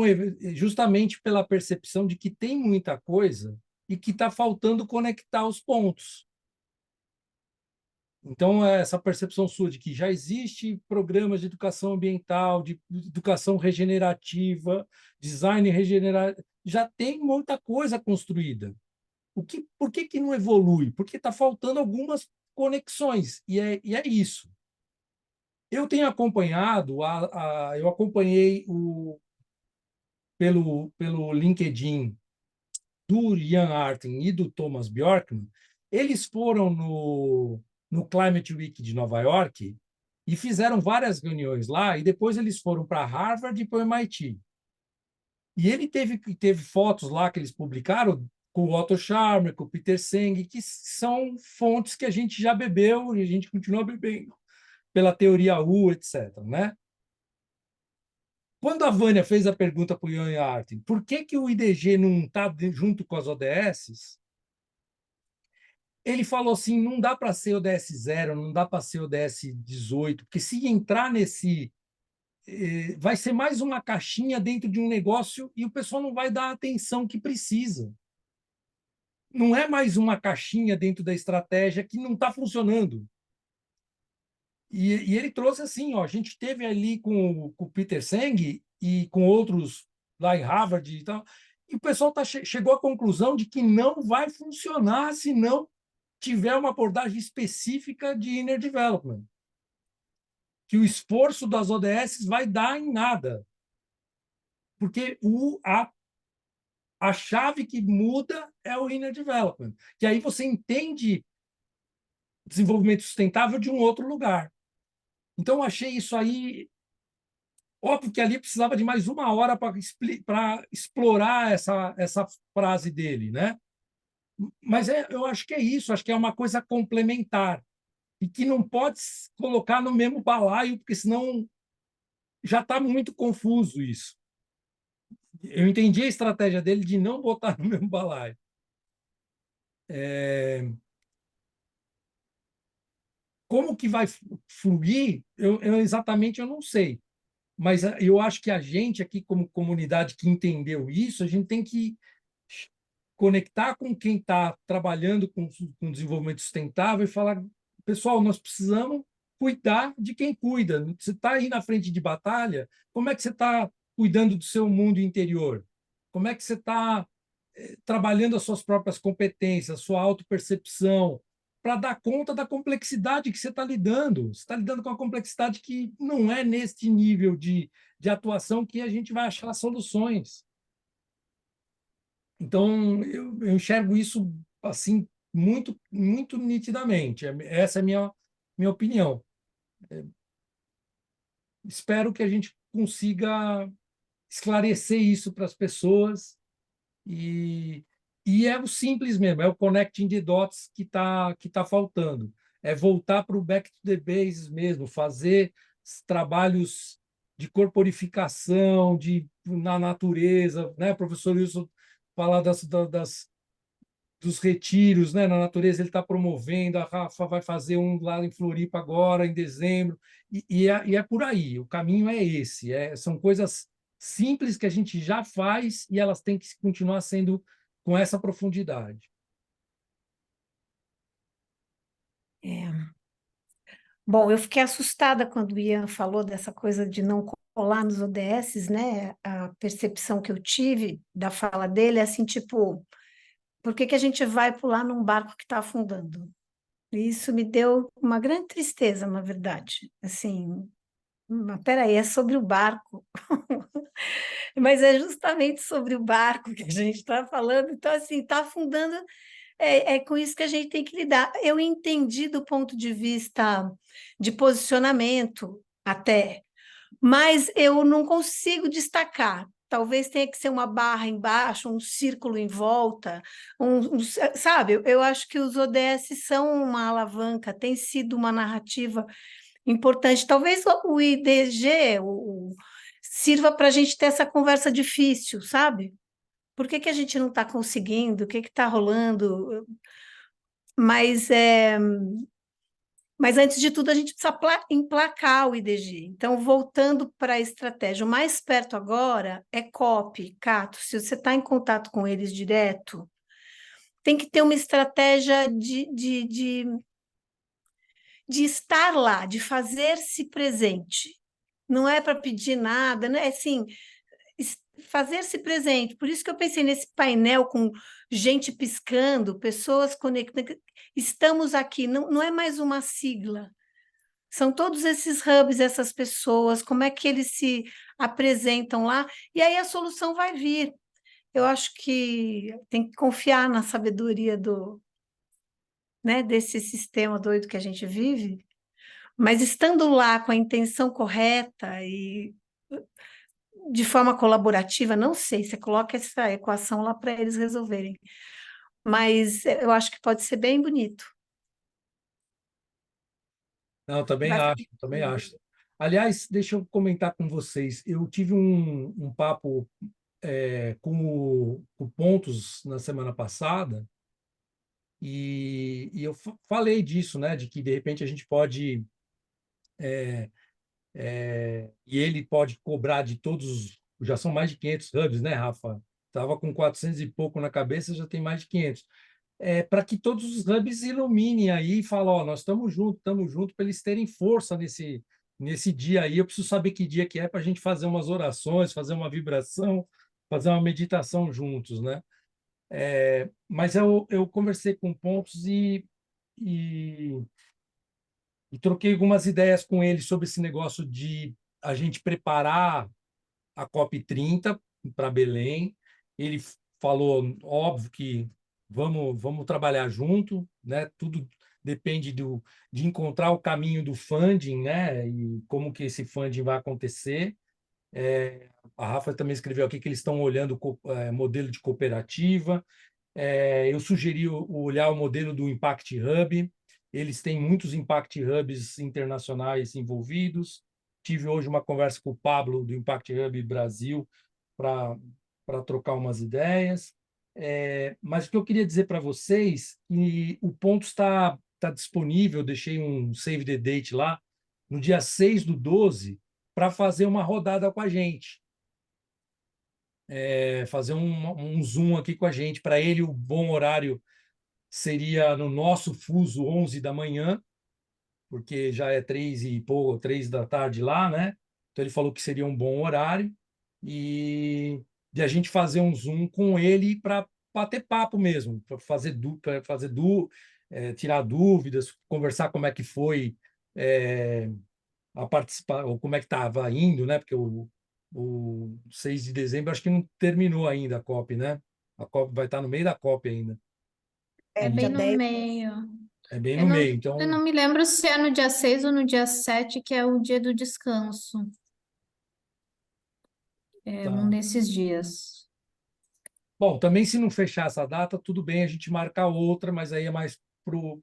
justamente pela percepção de que tem muita coisa e que está faltando conectar os pontos. Então, essa percepção sua de que já existe programas de educação ambiental, de educação regenerativa, design regenerativo, já tem muita coisa construída. Por que não evolui? Porque está faltando algumas conexões, e é isso. Eu tenho acompanhado, eu acompanhei pelo LinkedIn do Ian Artin e do Thomas Bjorkman. Eles foram no Climate Week de Nova York e fizeram várias reuniões lá, e depois eles foram para Harvard e para o MIT. E ele teve fotos lá que eles publicaram com o Otto Scharmer, com o Peter Senge, que são fontes que a gente já bebeu e a gente continua bebendo, pela teoria U, etc., né? Quando a Vânia fez a pergunta para o Ian Artin, por que o IDG não está junto com as ODS, ele falou assim, não dá para ser ODS 0, não dá para ser ODS 18, porque se entrar vai ser mais uma caixinha dentro de um negócio e o pessoal não vai dar a atenção que precisa. Não é mais uma caixinha dentro da estratégia que não está funcionando. E ele trouxe assim, ó, a gente teve ali com o Peter Senge e com outros lá em Harvard e tal, e o pessoal chegou à conclusão de que não vai funcionar se não tiver uma abordagem específica de inner development, que o esforço das ODS vai dar em nada, porque a chave que muda é o inner development, que aí você entende desenvolvimento sustentável de um outro lugar. Então, eu achei isso aí. Óbvio que ali precisava de mais uma hora para explorar essa frase dele, né? Mas eu acho que é isso, acho que é uma coisa complementar e que não pode colocar no mesmo balaio, porque senão já está muito confuso isso. Eu entendi a estratégia dele de não botar no mesmo balaio. Como que vai fluir, exatamente eu não sei. Mas eu acho que a gente aqui, como comunidade que entendeu isso, a gente tem que conectar com quem está trabalhando com desenvolvimento sustentável e falar, pessoal, nós precisamos cuidar de quem cuida. Você está aí na frente de batalha, como é que você está cuidando do seu mundo interior? Como é que você está trabalhando as suas próprias competências, sua autopercepção, para dar conta da complexidade que você está lidando? Você está lidando com uma complexidade que não é neste nível de atuação que a gente vai achar soluções. Então, eu enxergo isso assim muito, muito nitidamente. Essa é a minha opinião. Espero que a gente consiga esclarecer isso para as pessoas e é o simples mesmo, é o connecting the dots que tá faltando. É voltar para o back to the basics mesmo, fazer trabalhos de corporificação, na natureza, né? O professor Wilson fala dos retiros, né? Na natureza ele está promovendo, a Rafa vai fazer um lá em Floripa agora, em dezembro, e é por aí, o caminho é esse, são coisas simples que a gente já faz e elas têm que continuar sendo com essa profundidade. Bom, eu fiquei assustada quando o Ian falou dessa coisa de não colar nos ODS, né? A percepção que eu tive da fala dele é assim, tipo, por que que a gente vai pular num barco que está afundando? E isso me deu uma grande tristeza, na verdade. Assim, mas peraí, é sobre o barco. Mas é justamente sobre o barco que a gente está falando. Então, assim, está afundando, é com isso que a gente tem que lidar. Eu entendi do ponto de vista de posicionamento até, mas eu não consigo destacar. Talvez tenha que ser uma barra embaixo, um círculo em volta, sabe? Eu acho que os ODS são uma alavanca, tem sido uma narrativa importante. Talvez o IDG sirva para a gente ter essa conversa difícil, sabe? Por que que a gente não está conseguindo? O que está rolando? Mas, mas, antes de tudo, a gente precisa emplacar o IDG. Então, voltando para a estratégia, o mais perto agora é COP, Cato. Se você está em contato com eles direto, tem que ter uma estratégia de estar lá, de fazer-se presente. Não é para pedir nada, não é assim, fazer-se presente. Por isso que eu pensei nesse painel com gente piscando, pessoas conectando. Estamos aqui, não é mais uma sigla. São todos esses hubs, essas pessoas, como é que eles se apresentam lá, e aí a solução vai vir. Eu acho que tem que confiar na sabedoria né, desse sistema doido que a gente vive, mas estando lá com a intenção correta e de forma colaborativa, não sei, você coloca essa equação lá para eles resolverem, mas eu acho que pode ser bem bonito. Não, também Vai acho, ficar... também acho. Aliás, deixa eu comentar com vocês. Eu tive um papo com o Pontos na semana passada e eu falei disso, né? De que de repente a gente pode e ele pode cobrar de todos, já são mais de 500 hubs, né, Rafa? Estava com 400 e pouco na cabeça, já tem mais de 500. Para que todos os hubs iluminem aí e falem, ó, nós estamos juntos, para eles terem força nesse dia aí eu preciso saber que dia que é para a gente fazer umas orações, fazer uma vibração, fazer uma meditação juntos, né? Mas eu conversei com o Pontos e, e troquei algumas ideias com ele sobre esse negócio de a gente preparar a COP30 para Belém. Ele falou, óbvio, que vamos trabalhar junto, né? Tudo depende de encontrar o caminho do funding, né? E como que esse funding vai acontecer. A Rafa também escreveu aqui que eles estão olhando modelo de cooperativa. Eu sugeri olhar o modelo do Impact Hub. Eles têm muitos Impact Hubs internacionais envolvidos. Tive hoje uma conversa com o Pablo do Impact Hub Brasil para trocar umas ideias. Mas o que eu queria dizer para vocês é que o ponto está disponível, eu deixei um save the date lá, no dia 6/12, para fazer uma rodada com a gente. Fazer um Zoom aqui com a gente. Para ele, o bom horário seria no nosso fuso 11 da manhã, porque já é 3 da tarde lá, né? Então ele falou que seria um bom horário e de a gente fazer um Zoom com ele para bater papo mesmo, para tirar dúvidas, conversar como é que foi a participar, ou como é que estava indo, né? Porque o 6 de dezembro acho que não terminou ainda a COP, né? A COP vai estar no meio da COP ainda. É bem no meio. É bem no meio, então. Eu não me lembro se é no dia 6 ou no dia 7, que é o dia do descanso. É Tá. um desses dias. Bom, também se não fechar essa data, tudo bem a gente marcar outra, mas aí é mais pro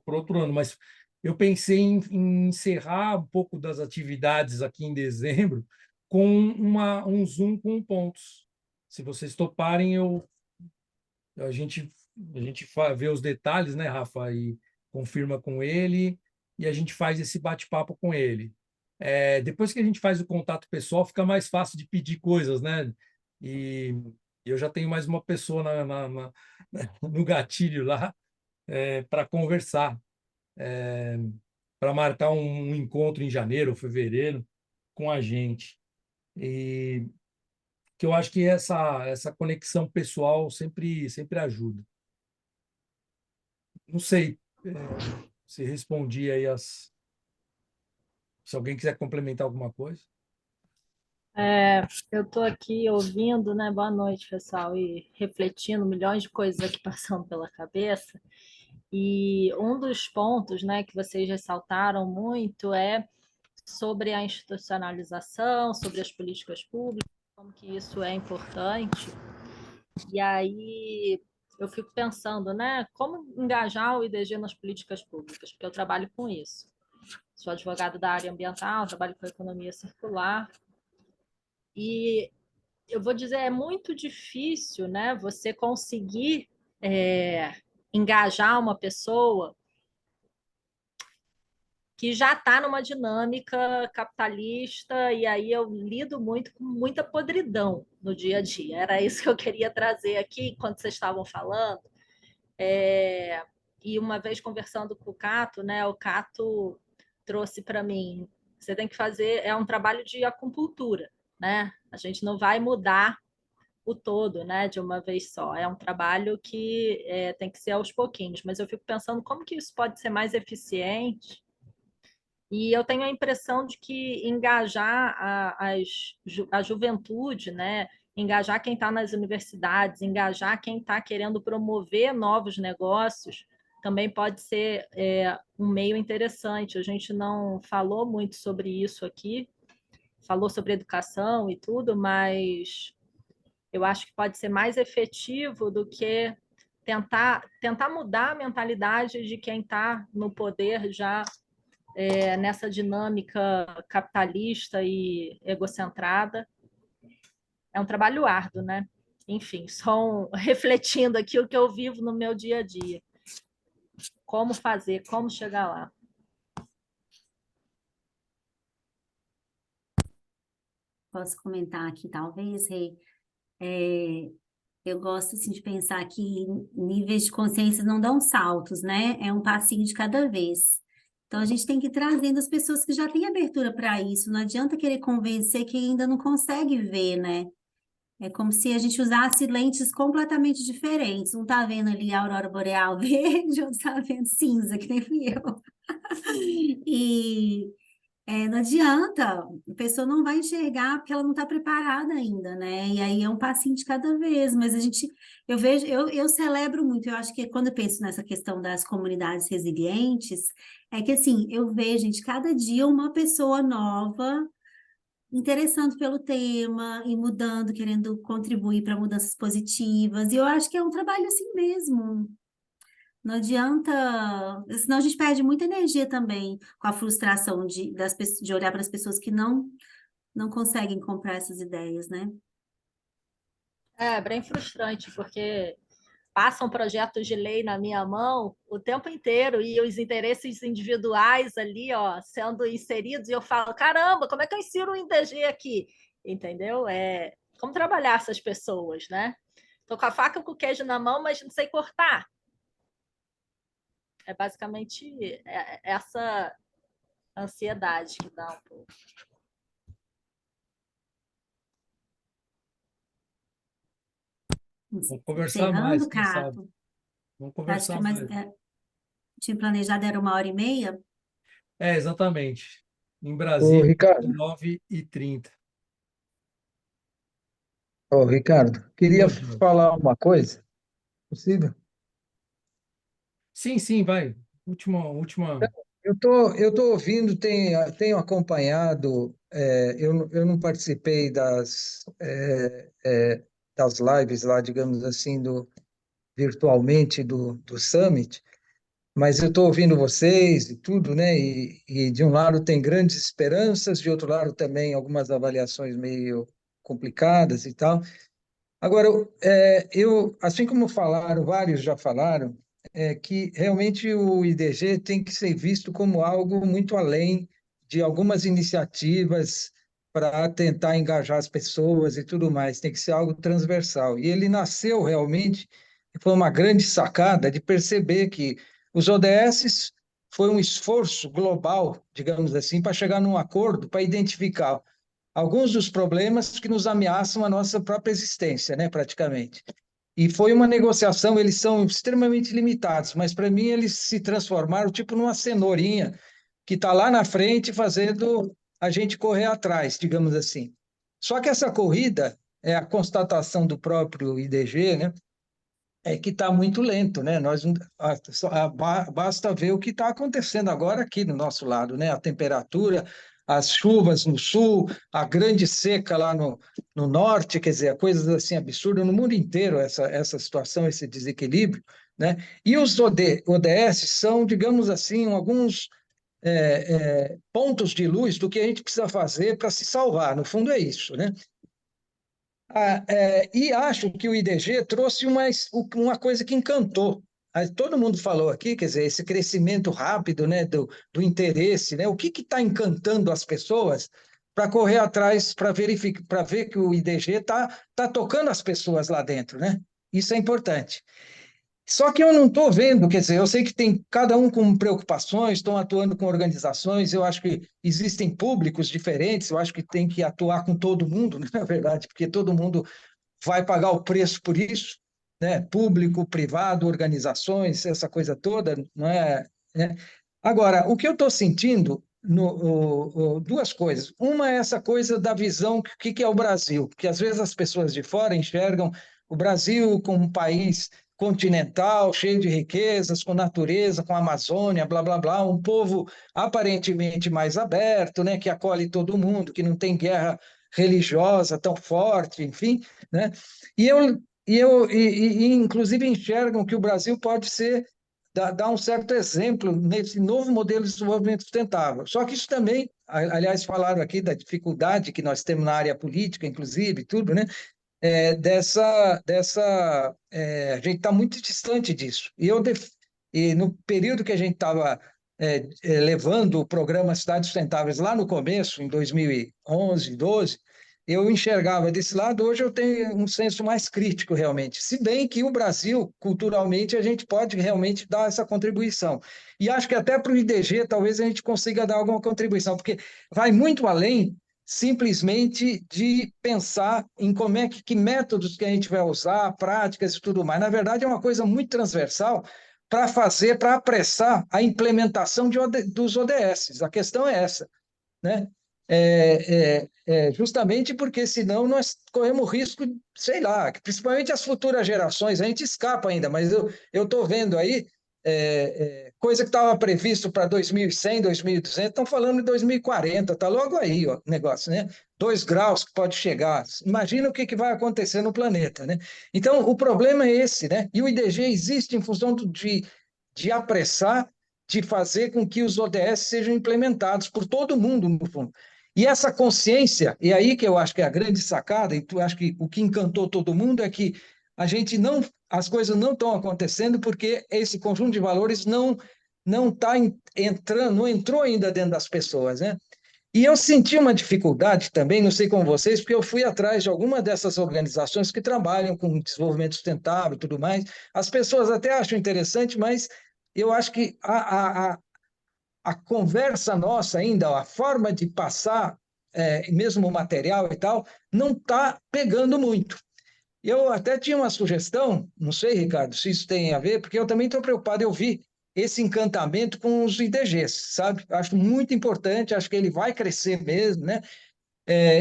outro ano. Mas eu pensei em encerrar um pouco das atividades aqui em dezembro com um Zoom com pontos. Se vocês toparem, a gente vê os detalhes, né, Rafa, e confirma com ele, e a gente faz esse bate-papo com ele. Depois que a gente faz o contato pessoal, fica mais fácil de pedir coisas, né? E eu já tenho mais uma pessoa no gatilho lá para conversar, para marcar um encontro em janeiro ou fevereiro com a gente. E que eu acho que essa conexão pessoal sempre ajuda. Não sei se respondi aí se alguém quiser complementar alguma coisa. Eu estou aqui ouvindo, né? Boa noite, pessoal, e refletindo milhões de coisas aqui passando pela cabeça. E um dos pontos, né, que vocês ressaltaram muito é sobre a institucionalização, sobre as políticas públicas, como que isso é importante. E aí eu fico pensando, né, como engajar o IDG nas políticas públicas, porque eu trabalho com isso. Sou advogada da área ambiental, trabalho com economia circular. E eu vou dizer, é muito difícil, né, você conseguir engajar uma pessoa que já está numa dinâmica capitalista, e aí eu lido muito com muita podridão no dia a dia. Era isso que eu queria trazer aqui, enquanto vocês estavam falando. E uma vez conversando com o Cato, né, o Cato trouxe para mim, você tem que fazer, um trabalho de acupuntura, né? A gente não vai mudar o todo, né, de uma vez só. É um trabalho que tem que ser aos pouquinhos, mas eu fico pensando como que isso pode ser mais eficiente. E eu tenho a impressão de que engajar a juventude, né, engajar quem está nas universidades, engajar quem está querendo promover novos negócios, também pode ser um meio interessante. A gente não falou muito sobre isso aqui, falou sobre educação e tudo, mas eu acho que pode ser mais efetivo do que tentar mudar a mentalidade de quem está no poder já nessa dinâmica capitalista e egocentrada. É um trabalho árduo, né? Enfim, só refletindo aqui o que eu vivo no meu dia a dia. Como fazer, como chegar lá. Posso comentar aqui, talvez, Rei? Eu gosto assim, de pensar que níveis de consciência não dão saltos, né? É um passinho de cada vez. Então, a gente tem que ir trazendo as pessoas que já têm abertura para isso. Não adianta querer convencer quem ainda não consegue ver, né? É como se a gente usasse lentes completamente diferentes. Um tá vendo ali a aurora boreal verde, outro tá vendo cinza, que nem fui eu. E não adianta, a pessoa não vai enxergar porque ela não está preparada ainda, né? E aí é um passinho de cada vez, mas eu vejo, eu celebro muito, eu acho que quando eu penso nessa questão das comunidades resilientes, é que assim, eu vejo, gente, cada dia uma pessoa nova interessando pelo tema e mudando, querendo contribuir para mudanças positivas, e eu acho que é um trabalho assim mesmo. Não adianta, senão a gente perde muita energia também com a frustração de olhar para as pessoas que não conseguem comprar essas ideias, né? É bem frustrante, porque passam projetos de lei na minha mão o tempo inteiro e os interesses individuais ali, ó, sendo inseridos, e eu falo, caramba, como é que eu insiro o IDG aqui? Entendeu? Como trabalhar essas pessoas, né? Tô com a faca e com o queijo na mão, mas não sei cortar. É basicamente essa ansiedade que dá um pouco. Vamos conversar mais, Encerrando, quem sabe? Cato. Vamos Acho que conversar mais, mais. tinha planejado era 1h30. Exatamente. Em Ô, Brasília, Ricardo, 9h30. queria Oi, João. falar uma coisa, possível? Sim, sim, vai. Última. Eu tô ouvindo, tenho acompanhado, eu não participei das lives lá, digamos assim, virtualmente do Summit, mas eu estou ouvindo vocês e tudo, né? E de um lado tem grandes esperanças, de outro lado também algumas avaliações meio complicadas e tal. Agora, assim como falaram, vários já falaram, que realmente o IDG tem que ser visto como algo muito além de algumas iniciativas para tentar engajar as pessoas e tudo mais, tem que ser algo transversal. E ele nasceu realmente, foi uma grande sacada de perceber que os ODS foi um esforço global, digamos assim, para chegar num acordo, para identificar alguns dos problemas que nos ameaçam a nossa própria existência, né, praticamente. E foi uma negociação, eles são extremamente limitados, mas para mim eles se transformaram tipo numa cenourinha que está lá na frente fazendo a gente correr atrás, digamos assim. Só que essa corrida, é a constatação do próprio IDG, né, é que está muito lento, né? Basta ver o que está acontecendo agora aqui no nosso lado, né? A temperatura, as chuvas no sul, a grande seca lá no norte, quer dizer, coisas assim absurdas no mundo inteiro, essa situação, esse desequilíbrio, né? E os ODS são, digamos assim, alguns pontos de luz do que a gente precisa fazer para se salvar. No fundo é isso, né? E acho que o IDG trouxe uma coisa que encantou. Todo mundo falou aqui, quer dizer, esse crescimento rápido, né, do interesse, né? O que está encantando as pessoas para correr atrás, para verificar, para ver que o IDG tá tocando as pessoas lá dentro, né? Isso é importante. Só que eu não estou vendo, quer dizer, eu sei que tem cada um com preocupações, estão atuando com organizações, eu acho que existem públicos diferentes, eu acho que tem que atuar com todo mundo, na verdade, porque todo mundo vai pagar o preço por isso, né? Público, privado, organizações, essa coisa toda, não é? Né? Agora, o que eu estou sentindo, duas coisas. Uma é essa coisa da visão, o que é o Brasil, porque às vezes as pessoas de fora enxergam o Brasil como um país continental, cheio de riquezas, com natureza, com Amazônia, blá, blá, blá, um povo aparentemente mais aberto, né, que acolhe todo mundo, que não tem guerra religiosa tão forte, enfim, né? Inclusive enxergam que o Brasil pode dar um certo exemplo nesse novo modelo de desenvolvimento sustentável. Só que isso também, aliás, falaram aqui da dificuldade que nós temos na área política, inclusive, tudo, né? A gente está muito distante disso. E no período que a gente estava levando o programa Cidades Sustentáveis lá no começo, em 2011, 12, eu enxergava desse lado, hoje eu tenho um senso mais crítico, realmente. Se bem que o Brasil, culturalmente, a gente pode realmente dar essa contribuição. E acho que até para o IDG, talvez a gente consiga dar alguma contribuição, porque vai muito além simplesmente de pensar em como é que métodos que a gente vai usar, práticas e tudo mais. Na verdade, é uma coisa muito transversal para apressar a implementação dos ODS. A questão é essa, né? Justamente porque senão nós corremos risco, sei lá, principalmente as futuras gerações, a gente escapa ainda, mas eu estou vendo aí coisa que estava previsto para 2100, 2200, estão falando em 2040, está logo aí ó, o negócio, né? 2 graus que pode chegar. Imagina o que vai acontecer no planeta, né? Então, o problema é esse, né? E o IDG existe em função de apressar, de fazer com que os ODS sejam implementados por todo mundo, no fundo. E essa consciência, e aí que eu acho que é a grande sacada, e tu acho que o que encantou todo mundo é que as coisas não estão acontecendo porque esse conjunto de valores não está entrando, não entrou ainda dentro das pessoas, né? E eu senti uma dificuldade também, não sei com vocês, porque eu fui atrás de alguma dessas organizações que trabalham com desenvolvimento sustentável e tudo mais. As pessoas até acham interessante, mas eu acho que a conversa nossa ainda, a forma de passar, mesmo o material e tal, não está pegando muito. Eu até tinha uma sugestão, não sei, Ricardo, se isso tem a ver, porque eu também estou preocupado, eu vi esse encantamento com os IDGs, sabe? Acho muito importante, acho que ele vai crescer mesmo, né?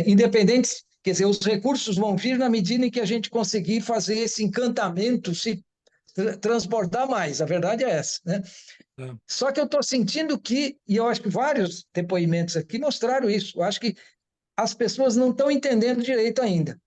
Independente, quer dizer, os recursos vão vir na medida em que a gente conseguir fazer esse encantamento se transbordar mais, a verdade é essa, né? Só que eu estou sentindo que, e eu acho que vários depoimentos aqui mostraram isso, eu acho que as pessoas não estão entendendo direito ainda.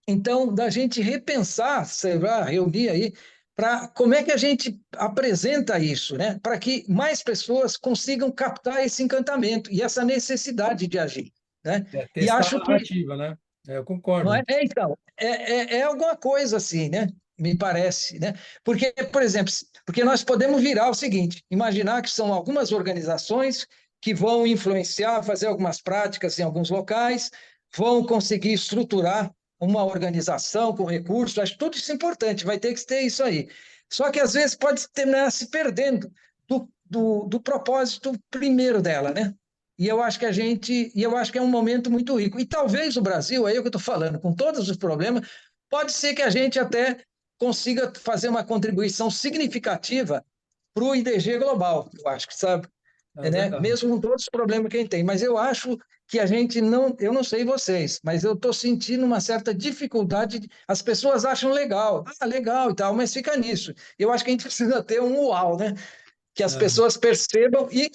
Então, da gente repensar, sei lá, reunir aí, para como é que a gente apresenta isso, né? Para que mais pessoas consigam captar esse encantamento e essa necessidade de agir, né? E Testar a acho que narrativa, né? Eu não concordo. então, alguma coisa assim, né? Me parece, né? Porque, por exemplo, porque nós podemos virar o seguinte, imaginar que são algumas organizações que vão influenciar, fazer algumas práticas em alguns locais, vão conseguir estruturar uma organização com recursos, acho que tudo isso é importante, vai ter que ter isso aí. Só que, às vezes, pode terminar se perdendo do propósito primeiro dela, né? E eu acho que é um momento muito rico. E talvez o Brasil, aí é o que eu estou falando, com todos os problemas, pode ser que a gente até consiga fazer uma contribuição significativa para o IDG global, eu acho que, sabe? É Né? verdade. Mesmo com todos os problemas que a gente tem. Mas eu acho que a gente não, eu não sei vocês, mas eu estou sentindo uma certa dificuldade. As pessoas acham legal, legal e tal, mas fica nisso. Eu acho que a gente precisa ter um uau, né? Que as pessoas percebam e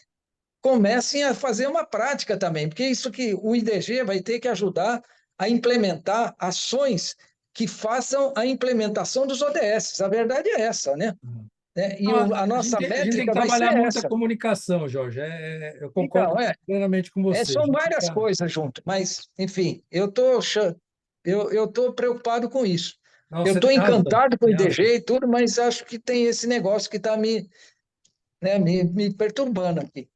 comecem a fazer uma prática também, porque isso que o IDG vai ter que ajudar a implementar ações que façam a implementação dos ODS. A verdade é essa, né? E a nossa A gente tem que métrica vai ser trabalhar muito a essa. comunicação, Jorge. Eu concordo Então, plenamente com você. A são gente várias fica- coisas junto, mas, enfim, eu tô preocupado com isso. Não, Eu você estou tem razão. encantado com o Tem razão. IDG e tudo, mas acho que tem esse negócio que está me perturbando aqui.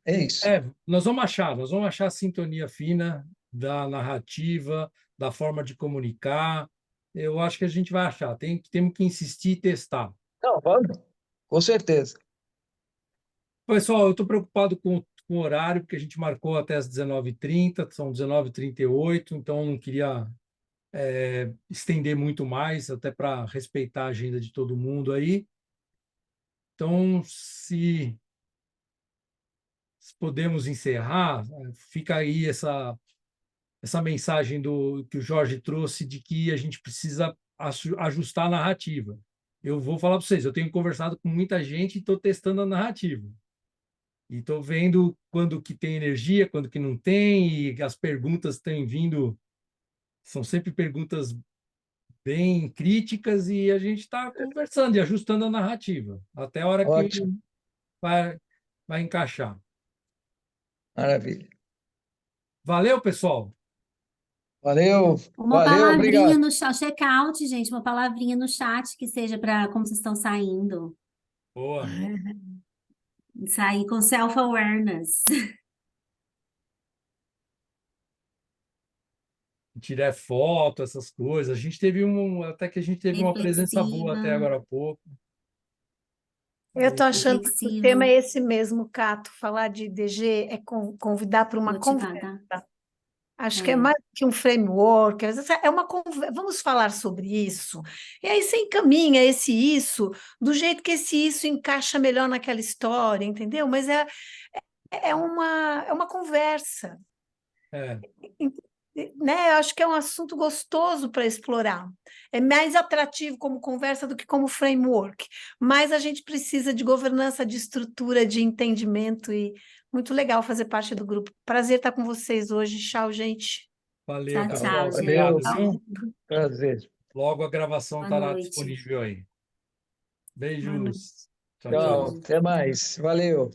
É isso. Nós vamos achar a sintonia fina da narrativa, da forma de comunicar. Eu acho que a gente vai achar. Temos que insistir e testar. Não, vamos, com certeza. Pessoal, eu estou preocupado com o horário, porque a gente marcou até as 19h30, são 19h38, então eu não queria estender muito mais, até para respeitar a agenda de todo mundo aí. Então, se podemos encerrar, fica aí essa mensagem que o Jorge trouxe de que a gente precisa ajustar a narrativa. Eu vou falar para vocês, eu tenho conversado com muita gente e estou testando a narrativa. E estou vendo quando que tem energia, quando que não tem, e as perguntas têm vindo, são sempre perguntas bem críticas, e a gente está conversando e ajustando a narrativa, até a hora que Ótimo, vai, vai encaixar. maravilha. Valeu, pessoal! Valeu, Uma valeu, palavrinha obrigado. no chat, check-out, gente, uma palavrinha no chat que seja para como vocês estão saindo. Boa! Sair com self-awareness. tirar foto, essas coisas. A gente teve até que a gente teve uma presença boa até Reflexiva, agora há pouco. Eu estou achando que o reflexiva, tema é esse mesmo, Cato. Falar de IDG é convidar para uma conversa. motivada. Acho que é É. mais que um framework, é uma vamos falar sobre isso. E aí você encaminha esse isso do jeito que esse isso encaixa melhor naquela história, entendeu? Mas é uma conversa, É, né? Eu acho que é um assunto gostoso para explorar. É mais atrativo como conversa do que como framework. Mas a gente precisa de governança, de estrutura, de entendimento e muito legal fazer parte do grupo. Prazer estar com vocês hoje. Tchau, gente. valeu, Tchau, pessoal. tchau, Obrigado, Valeu, viu? viu? Prazer. Logo a gravação Boa estará noite. disponível aí. Boa noite. Beijos. Tchau, tchau. Tchau, Beijo. até mais. Valeu.